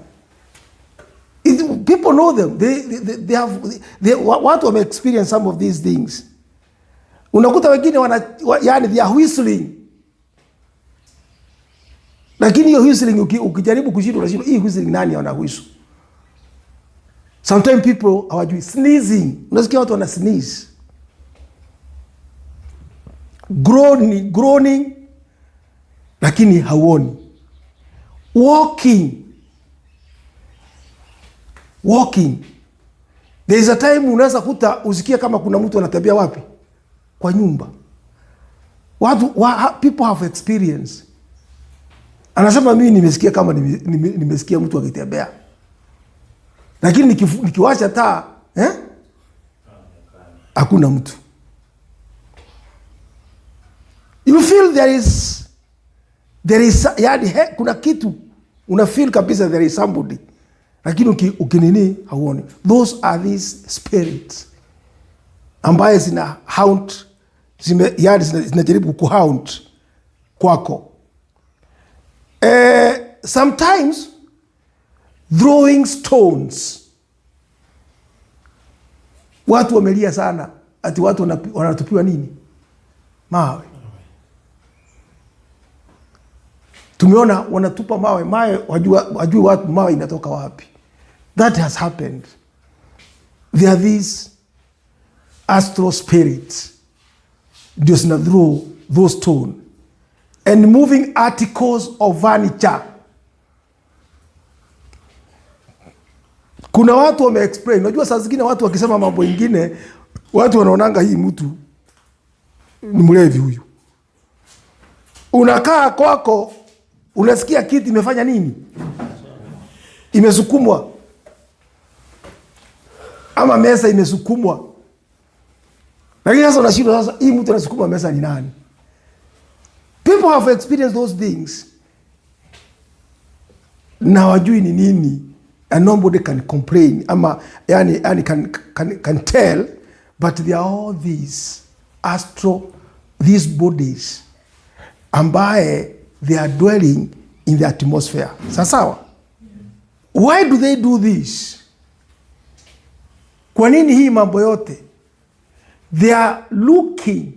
People know them. Watu wame experience some of these things. Unakuta wengine yani they are whistling. Lakini hiyo whistling ukijaribu kushindwa unashindwa hii whistling nani wana whistle? Sometimes people hawajui sneezing. Unasikia watu wana sneeze. Groaning lakini hauoni. Walking. There is a time unaweza kuta usikie kama kuna mtu anatembea wapi? Kwa nyumba. People have experience. Anasema mimi nimesikia kama nimesikia mtu akitembea. Lakini nikiwasha taa, hakuna mtu. You feel there is yani kuna kitu una feel kabisa there is somebody. Lakini ukinini hauoni. Those are these spirits ambaye zina haunt, zinajaribu kuhaunt kwako. Sometimes throwing stones. Watu wamelia sana ati watu wanatupiwa nini? Mawe. Tumeona wanatupa mawe wajui watu mawe inatoka wapi. That has happened. There are these astral spirits. Just na throw those stone and moving articles of furniture. Kuna watu wame explain. Unajua saa zingine watu wakisema mambo ingine, watu wanaonanga hii mtu ni mlevi huyu. Unakaa kwako, unasikia kiti imefanya nini? imesukumwa, ama meza imesukumwa. Lakini sasa unashindwa sasa, hii mtu anasukuma meza ni nani? People have experienced those things na wajui ni nini, and nobody can complain ama yani can tell, but they are all these these bodies ambaye they are dwelling in the atmosphere. Sawa? Why do they do this? Kwa nini hii mambo yote? They are looking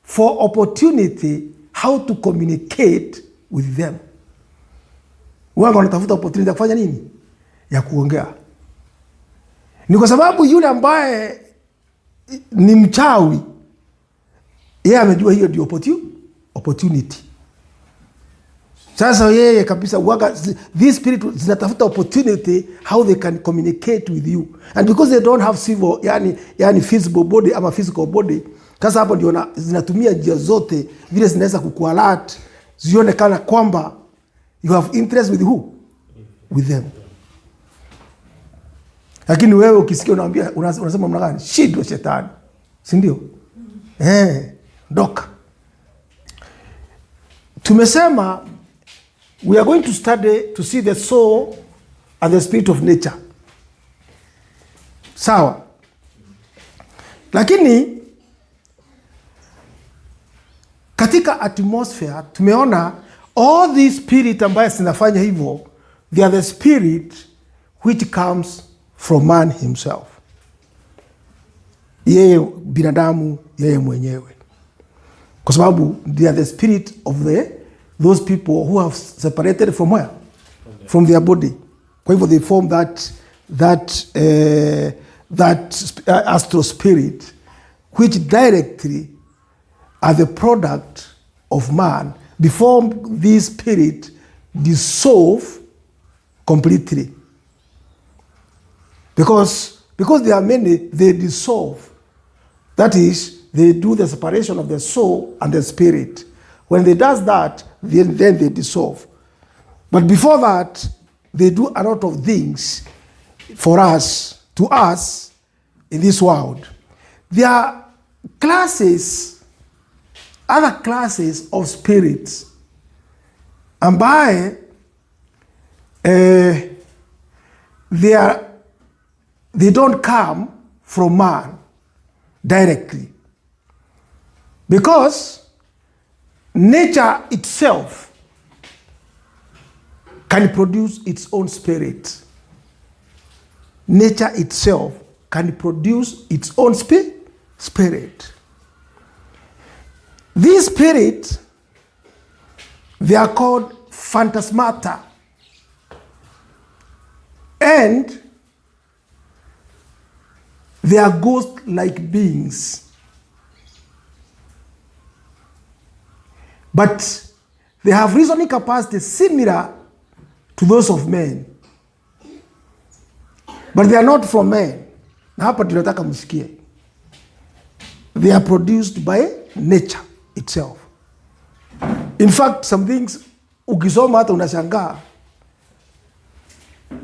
for opportunity how to communicate with them. Wao wanatafuta opportunity ya kufanya nini? Ya kuongea. Ni kwa sababu yule ambaye ni mchawi, yeye amejua hiyo ndio opportunity. Sasa yeye kabisa waga, these spirits zinatafuta opportunity how they can communicate with you, and because they don't have civil yani physical body ama physical body, sasa hapo ndio zinatumia njia zote vile zinaweza kukualert zionekana kwamba you have interest with who, with them. Lakini wewe ukisikia unaambia unasema mna gani? Shidwa shetani, si ndio? Doka. Tumesema we are going to study to see the soul and the spirit of nature. Sawa. Lakini katika atmosphere tumeona all these spirit ambaye zinafanya hivyo, they are the spirit which comes from man himself. Yeye binadamu, yeye mwenyewe. Kwa sababu they are the spirit of those people who have separated from where? From their body. Kwa hivyo they form that astral spirit which directly are the product of man before this spirit dissolve completely. Because there are many, they dissolve. That is, they do the separation of the soul and the spirit. When they does that, then they dissolve. But before that, they do a lot of things for us, to us, in this world. There are classes, other classes of spirits, ambaye they don't come from man directly, because nature itself can produce its own spirit. Nature itself can produce its own spirit. These spirits, they are called phantasmata, and they are ghost-like beings. But they have reasoning capacity similar to those of men. But they are not from men. Na hapa tunataka msikie. They are produced by nature itself. In fact, some things ukisoma hata unashangaa.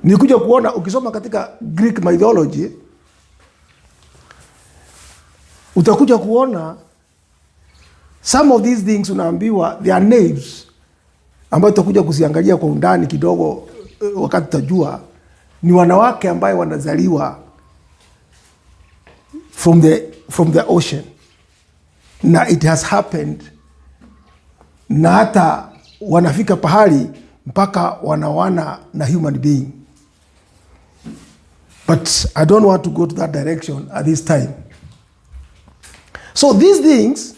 Nikuja kuona ukisoma katika Greek mythology, utakuja kuona some of these things unaambiwa they are names ambayo tutakuja kuziangalia kwa undani kidogo wakati tutajua ni wanawake ambayo wanazaliwa from the ocean, na it has happened, na hata wanafika pahali mpaka wanawana na human being. But I don't want to go to that direction at this time. So these things,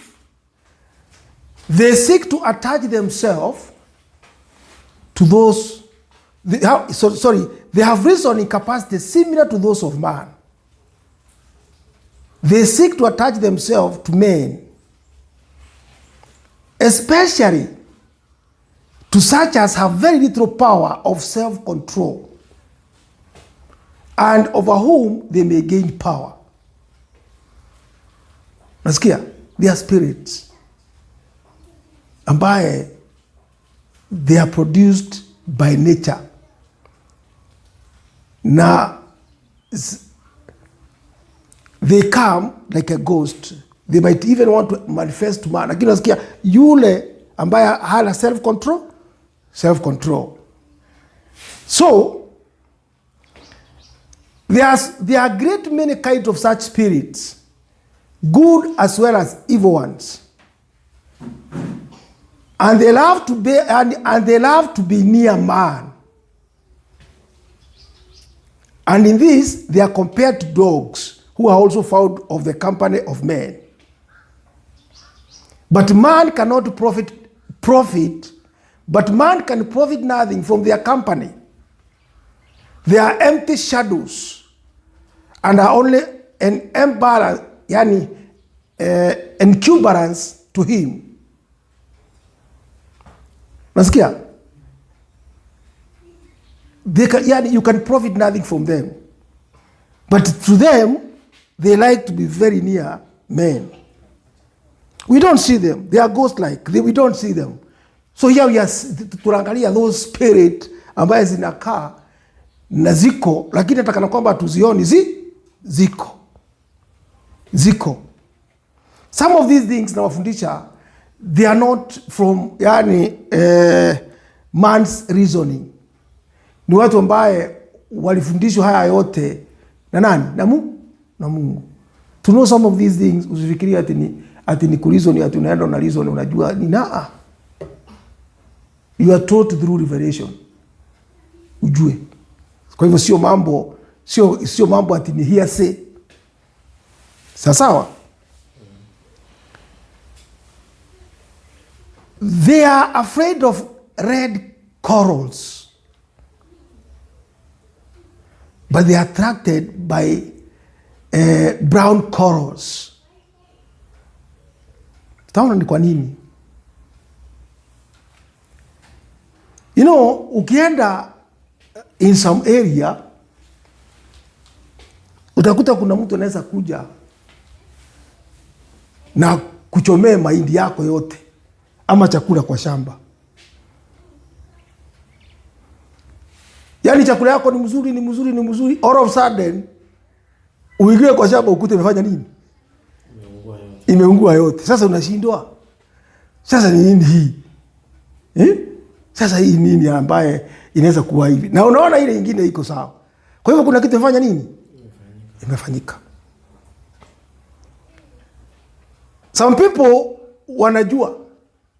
they seek to attach themselves to those, they have reasoning capacity similar to those of man. They seek to attach themselves to men, especially to such as have very little power of self-control, and over whom they may gain power. Nasikia? They are spirits ambaye they are produced by nature. na they come like a ghost. They might even want to manifest to man, lakini nasikia yule ambaye hana self control. So there are great many kinds of such spirits, good as well as evil ones, and they love to be near man. And in this, they are compared to dogs, who are also found of the company of men. But man cannot profit, but man can profit nothing from their company. They are empty shadows and are only an encumbrance to him. Nasikia? You can profit nothing from them. But to them, they like to be very near men. We don't see them. They are ghost-like. We don't see them. So here we are, tunaangalia those spirit ambaye zinakaa na ziko, lakini hata kana kwamba tuzioni ziko. Some of these things nawafundisha, they are not from man's reasoning. Ni watu ambaye walifundishwa haya yote na nani? Na Mungu. To know some of these things, usifikiria ati ni kureason, ati unaenda na reason unajua ni naa. You are taught through revelation. Ujue. Kwa hivyo sio mambo ati ni hearsay. Sawa? They are afraid of red corals, but they are attracted by brown corals. Taona ni kwa nini? Ukienda in some area, utakuta kuna mtu anaweza kuja na kuchomea mahindi yako yote ama chakula kwa shamba. Yaani chakula yako ni mzuri. All of a sudden, uingie kwa shamba ukute imefanya nini? Imeungua yote. Sasa unashindwa. Sasa ni nini hii? Sasa hii nini ambaye inaweza kuwa hivi? Na unaona ile nyingine iko sawa. Kwa hivyo kuna kitu imefanya nini? Imefanyika. Some people wanajua.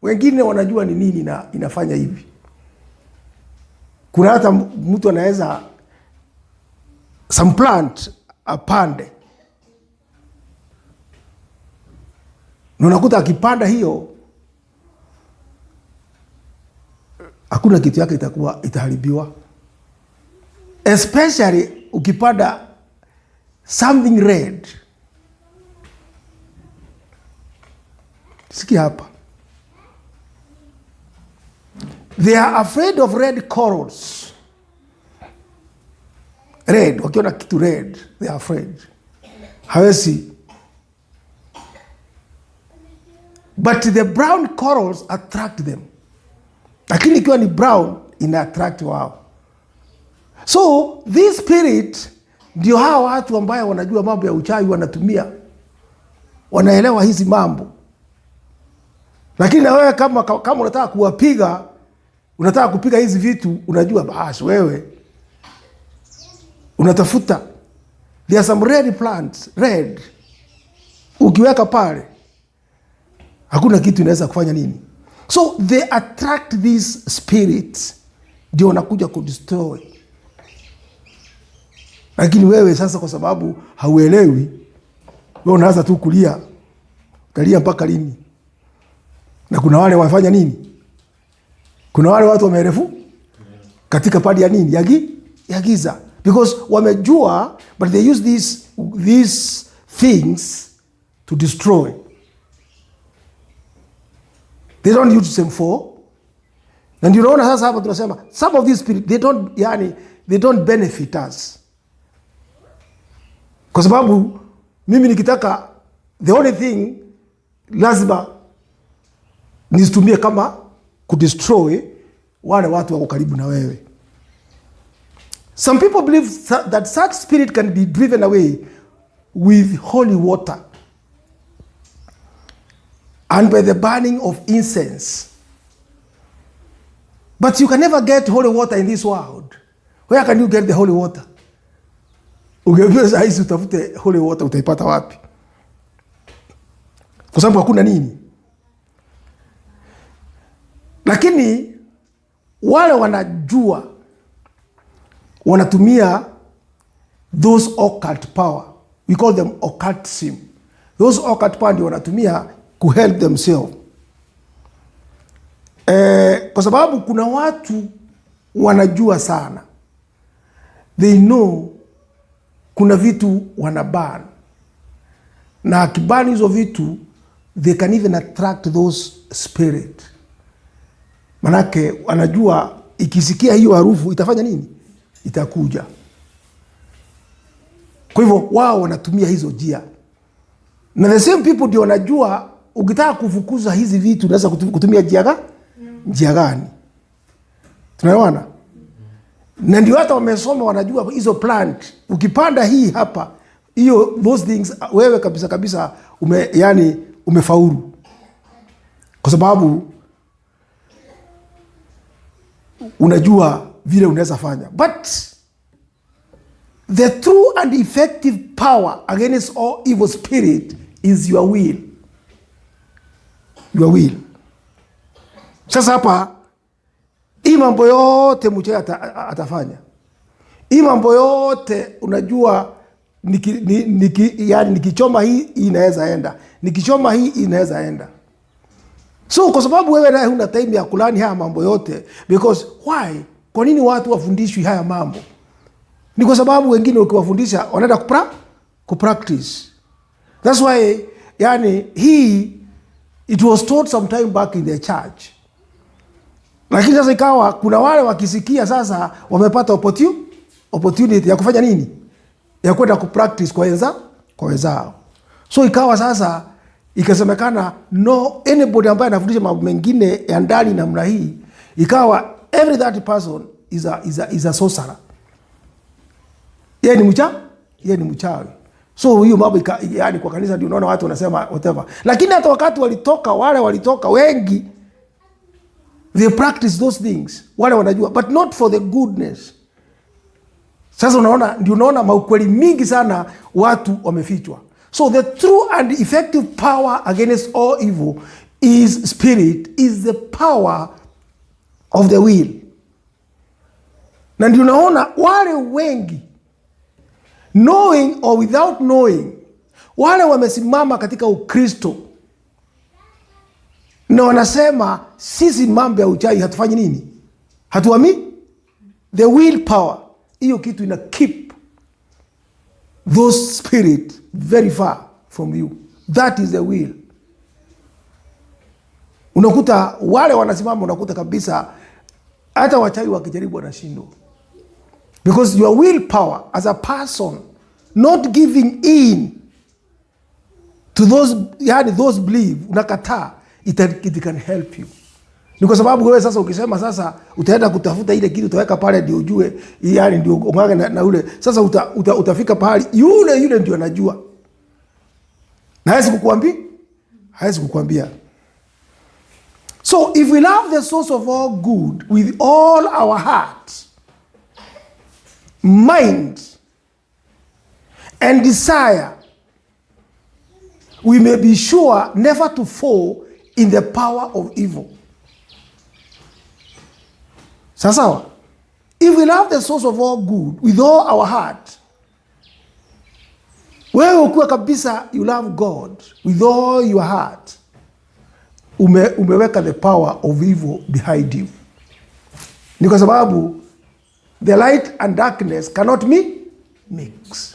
Wengine wanajua ni nini na inafanya hivi. Kuna hata mtu anaweza some plant apande. Na unakuta akipanda hiyo, hakuna kitu yake itaharibiwa. Especially ukipanda something red. Sikia hapa. They are afraid of red corals. Red, wakiona kitu red, they are afraid. Hawezi. But the brown corals attract them. Lakini ikiwa ni brown, ina attract wao. So, this spirit, ndio hawa watu ambaye wanajua mambo ya uchawi wanatumia. Wanaelewa hizi mambo. Lakini na wewe kama unataka kuwapiga, unataka kupiga hizi vitu, unajua basi wewe unatafuta. There are some red plants, red. Ukiweka pale, hakuna kitu inaweza kufanya nini. So they attract these spirits, ndio wanakuja kudestroy. Lakini wewe sasa kwa sababu hauelewi, wewe unaanza tu kulia mpaka lini? Na kuna wale wafanya nini? Kuna wale watu wamerefu katika padi ya nini? Ya giza. Because wamejua, but they use these things to destroy. They don't use them for. Na ndio unaona sasa hapa tunasema some of these spirits they don't benefit us. Kwa sababu mimi nikitaka the only thing lazima nizitumie kama kudestroy wale watu wako karibu na wewe. Some people believe that such spirit can be driven away with holy water and by the burning of incense. But you can never get holy water in this world. Where can you get the holy water? Ungeambiwa saa hizi utafute holy water, utaipata wapi? Kwa sababu hakuna nini. Lakini wale wanajua, wanatumia those occult power. We call them occultism. Those occult power ndio wanatumia to help themselves. Kwa sababu kuna watu wanajua sana. They know kuna vitu wanaban. Na akibani hizo vitu, they can even attract those spirit. Manake wanajua ikisikia hiyo harufu itafanya nini? Itakuja. Kwa hivyo wao wanatumia hizo njia. Na the same people ndio wanajua ukitaka kufukuza hizi vitu unaweza kutumia njia gani. Tunaelewana? Na ndio hata wamesoma wanajua hizo plant. Ukipanda hii hapa, hiyo those things wewe kabisa kabisa umefaulu. Kwa sababu unajua vile unaweza fanya. But the true and effective power against all evil spirit is your will. Your will. Sasa hapa hii mambo yote mchawi atafanya. Hii mambo yote unajua nikichoma hii inaweza enda. Nikichoma hii inaweza enda. So kwa sababu wewe naye huna time ya kulani haya mambo yote, because why? Kwa nini watu wafundishwi haya mambo? Ni kwa sababu wengine ukiwafundisha wanaenda kupractice. That's why it was taught some time back in the church. Lakini sasa ikawa kuna wale wakisikia sasa wamepata opportunity ya kufanya nini? Ya kwenda kupractice kwa wenzao. So ikawa sasa ikasemekana no anybody ambaye anafundisha mambo mengine ya ndani namna hii, ikawa every that person is a sorcerer. Yeye ni mchawi. So hiyo mambo kwa kanisa ndio unaona watu wanasema whatever. Lakini hata wakati walitoka wengi, they practice those things. Wale wanajua, but not for the goodness. Sasa unaona maukweli mingi sana watu wamefichwa. So the true and effective power against all evil is the power of the will. Na ndio unaona wale wengi, knowing or without knowing, wale wamesimama katika Ukristo na wanasema sisi mambo ya uchawi hatufanyi nini? Hatuamini. The will power, hiyo kitu ina keep those spirit very far from you. That is the will. Unakuta wale wanasimama, unakuta kabisa hata wachawi wakijaribu wanashindwa. Because your will power as a person not giving in to those believe, unakataa, it can help you. Ni kwa sababu wewe sasa ukisema sasa utaenda kutafuta ile kitu utaweka pale ndio ujue, ndio ungane na ule. Sasa utafika pale yule ndio anajua. Na hawezi kukuambia. So if we love the source of all good with all our heart, mind and desire, we may be sure never to fall in the power of evil. Sawa? If we love the source of all good with all our heart, wewe ukuwa kabisa you love God with all your heart, umeweka the power of evil behind you. Ni kwa sababu the light and darkness cannot mix.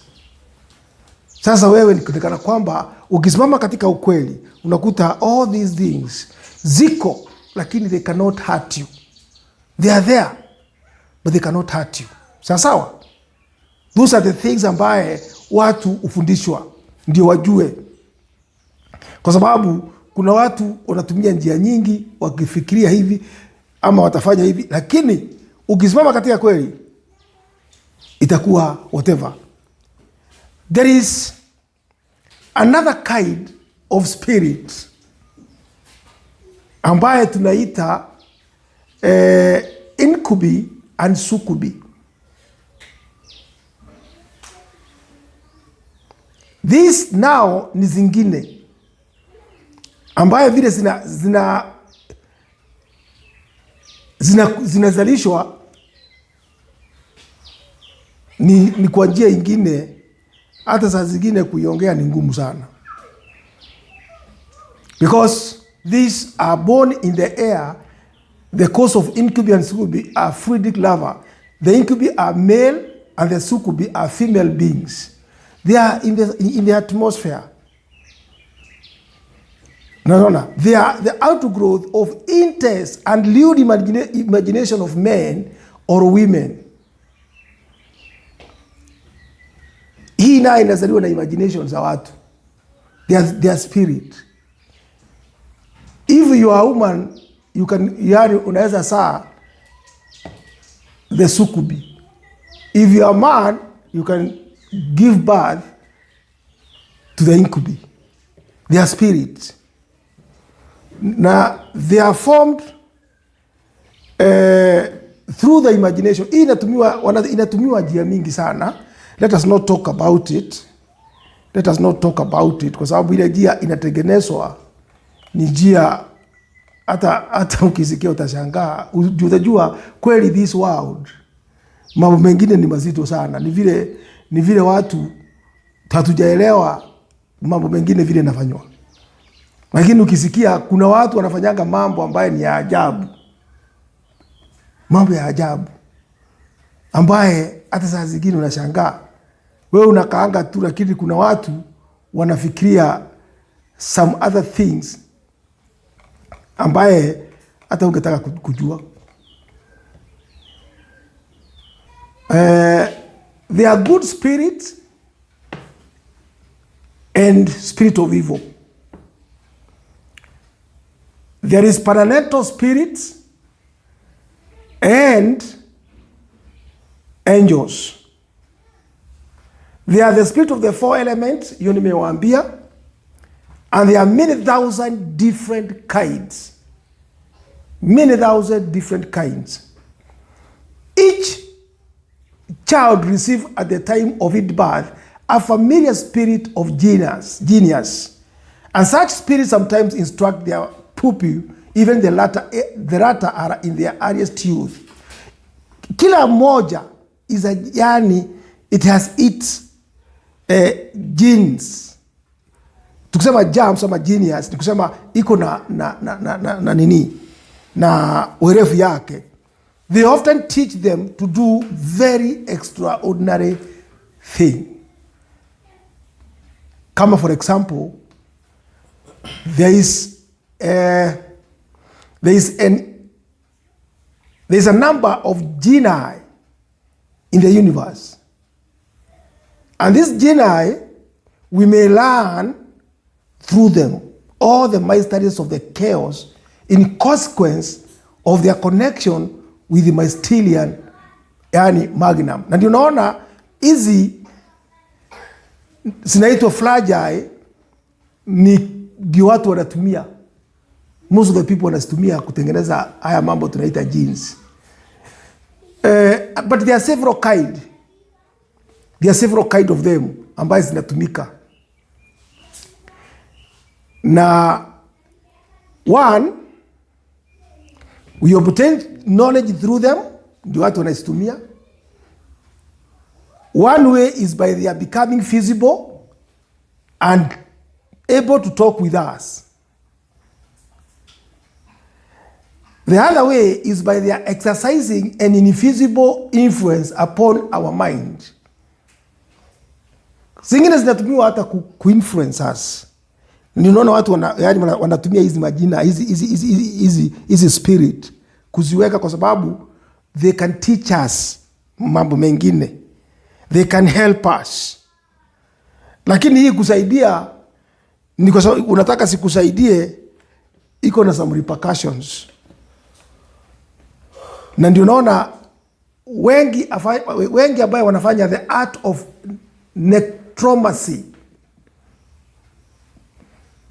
Sasa wewe nikana kwamba ukisimama katika ukweli, unakuta all these things ziko, lakini they cannot hurt you. They are there, but they cannot hurt you. Sawa? Those are the things ambaye watu ufundishwa ndio wajue. Kwa sababu kuna watu wanatumia njia nyingi wakifikiria hivi ama watafanya hivi, lakini ukisimama katika kweli itakuwa whatever. There is another kind of spirit ambaye tunaita incubi and succubi. This now ni zingine ambaye vile zinazalishwa ni kwa njia ingine, hata saa zingine kuiongea ni ngumu sana, because these are born in the air. The cause of incubi and succubi are fluidic lava. The incubi are male and the succubi are female beings. They are in the atmosphere. No. They are the outgrowth of intense and lewd imagination of men or women. Hii nayo inazaliwa na imagination za watu. Their spirit. If you are a woman, you can, yani unaweza saa the succubi. If you are a man, you can give birth to the incubi. Their spirit. Na they are formed through the imagination. Hii inatumiwa njia mingi sana. Let us not talk about it. Kwa sababu ile njia inatengenezwa ni njia hata ukisikia utashangaa. Utajua kweli this world mambo mengine ni mazito sana. Ni vile watu hatujaelewa mambo mengine vile yanafanywa. Lakini ukisikia kuna watu wanafanyanga mambo ambaye ni ya ajabu. Mambo ya ajabu ambaye hata saa zingine unashangaa. Wewe unakaanga tu, lakini kuna watu wanafikiria some other things ambaye hata ungetaka kujua. They are good spirits and spirit of evil. There is paralental spirits and angels. They are the spirit of the four elements, hiyo nimewaambia, and there are many thousand different kinds. Many thousand different kinds. Each child receives at the time of its birth a familiar spirit of genius. And such spirits sometimes instruct their pupil, even the latter are in their earliest youth. Kila moja is a it has its genes. Tukisema germs ama genius, tukisema iko na nini na werefu yake. They often teach them to do very extraordinary thing. Kama for example, there is a number of genii in the universe. And these genii, we may learn through them all the mysteries of the chaos in consequence of their connection with the mycelium, yani magnum. Na ndio unaona hizi zinaitwa flagi, ndio watu wanatumia. Most of the people wanatumia kutengeneza haya mambo tunaita genes. But there are several kind. There are several kind of them ambaye zinatumika. Na one, we obtain knowledge through them, ndio watu wanazitumia. One way is by their becoming feasible and able to talk with us. The other way is by their exercising an invisible influence upon our mind. Zingine zinatumiwa hata ku-influence us. Ninaona watu wanatumia hizi majina, hizi spirit kuziweka kwa sababu they can teach us mambo mengine. They can help us. Lakini hii kusaidia ni kwa sababu unataka sikusaidie, iko na some repercussions. Na ndio unaona wengi ambayo wanafanya the art of necromancy.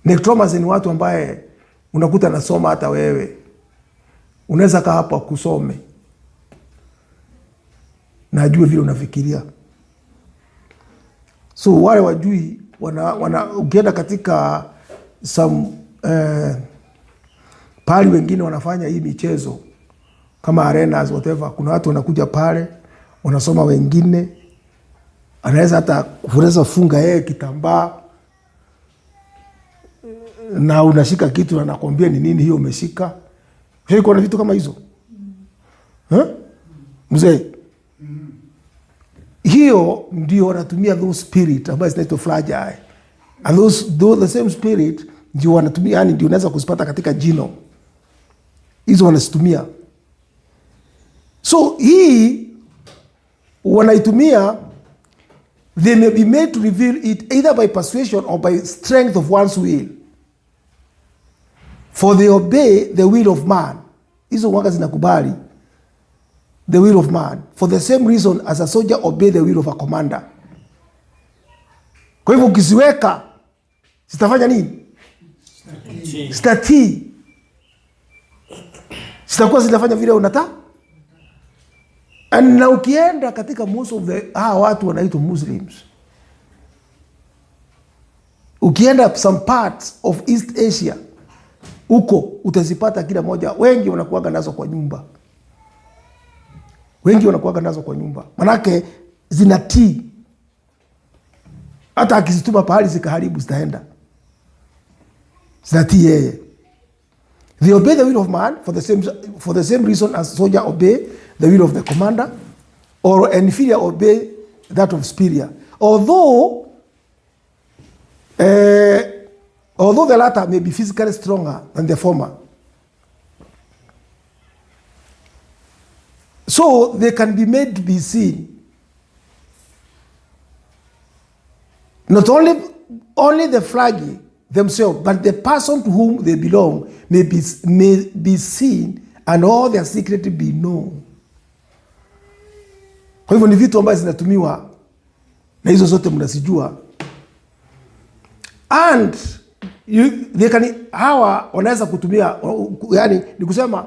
Necromancy ni watu ambaye unakuta nasoma, hata wewe unaweza kaa hapa kusome na ajue vile unafikiria. So wale wajui ukienda katika some pali wengine wanafanya hii michezo kama arenas whatever, kuna watu wanakuja pale wanasoma, wengine anaweza hata unaweza funga yeye kitambaa na unashika kitu na nakwambia ni nini hiyo umeshika. Hiyo iko na vitu kama hizo. Mzee, hiyo ndio wanatumia those spirit ambayo zinaitwa fragile. And the same spirit ndio wanatumia, yani ndio unaweza kuzipata katika jino. Hizo wanazitumia. So hii wanaitumia, they may be made to reveal it either by persuasion or by strength of one's will. For they obey the will of man. Hizo wanga zinakubali the will of man. For the same reason as a soldier obey the will of a commander. Kwa hivyo ukiziweka zitafanya nini? Statii. Zitakuwa zinafanya vile unataka. Na ukienda katika most of the watu wanaitwa Muslims, ukienda some parts of East Asia huko utazipata kila moja. Wengi wanakuaga nazo kwa nyumba. Manake zinatii. Hata akizituma pahali zikaharibu zitaenda. Zinatii yeye. They obey the will of man for the same reason as soldier obey the will of the commander, or an inferior obey that of superior. Although the latter may be physically stronger than the former. So they can be made to be seen. Not only the flaggy themselves, but the person to whom they belong may be seen, and all their secret be known. Kwa hivyo ni vitu ambazo zinatumiwa na hizo zote mnasijua. And hawa wanaweza kutumia, yani ni kusema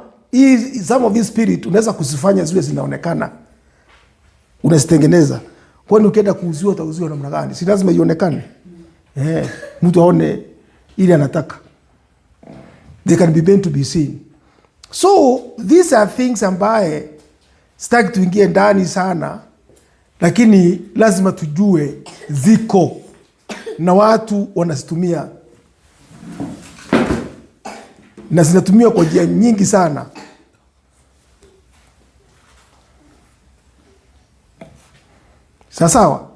some of these spirit unaweza kuzifanya ziwe zinaonekana, unazitengeneza. Kwani ukienda kuuziwa utauziwa namna gani? Si lazima ionekane. Mtu aone ile anataka. They can be meant to be seen. So these are things ambaye sitaki tuingie ndani sana, lakini lazima tujue ziko na watu wanazitumia, na zinatumiwa kwa njia nyingi sana. Sawa.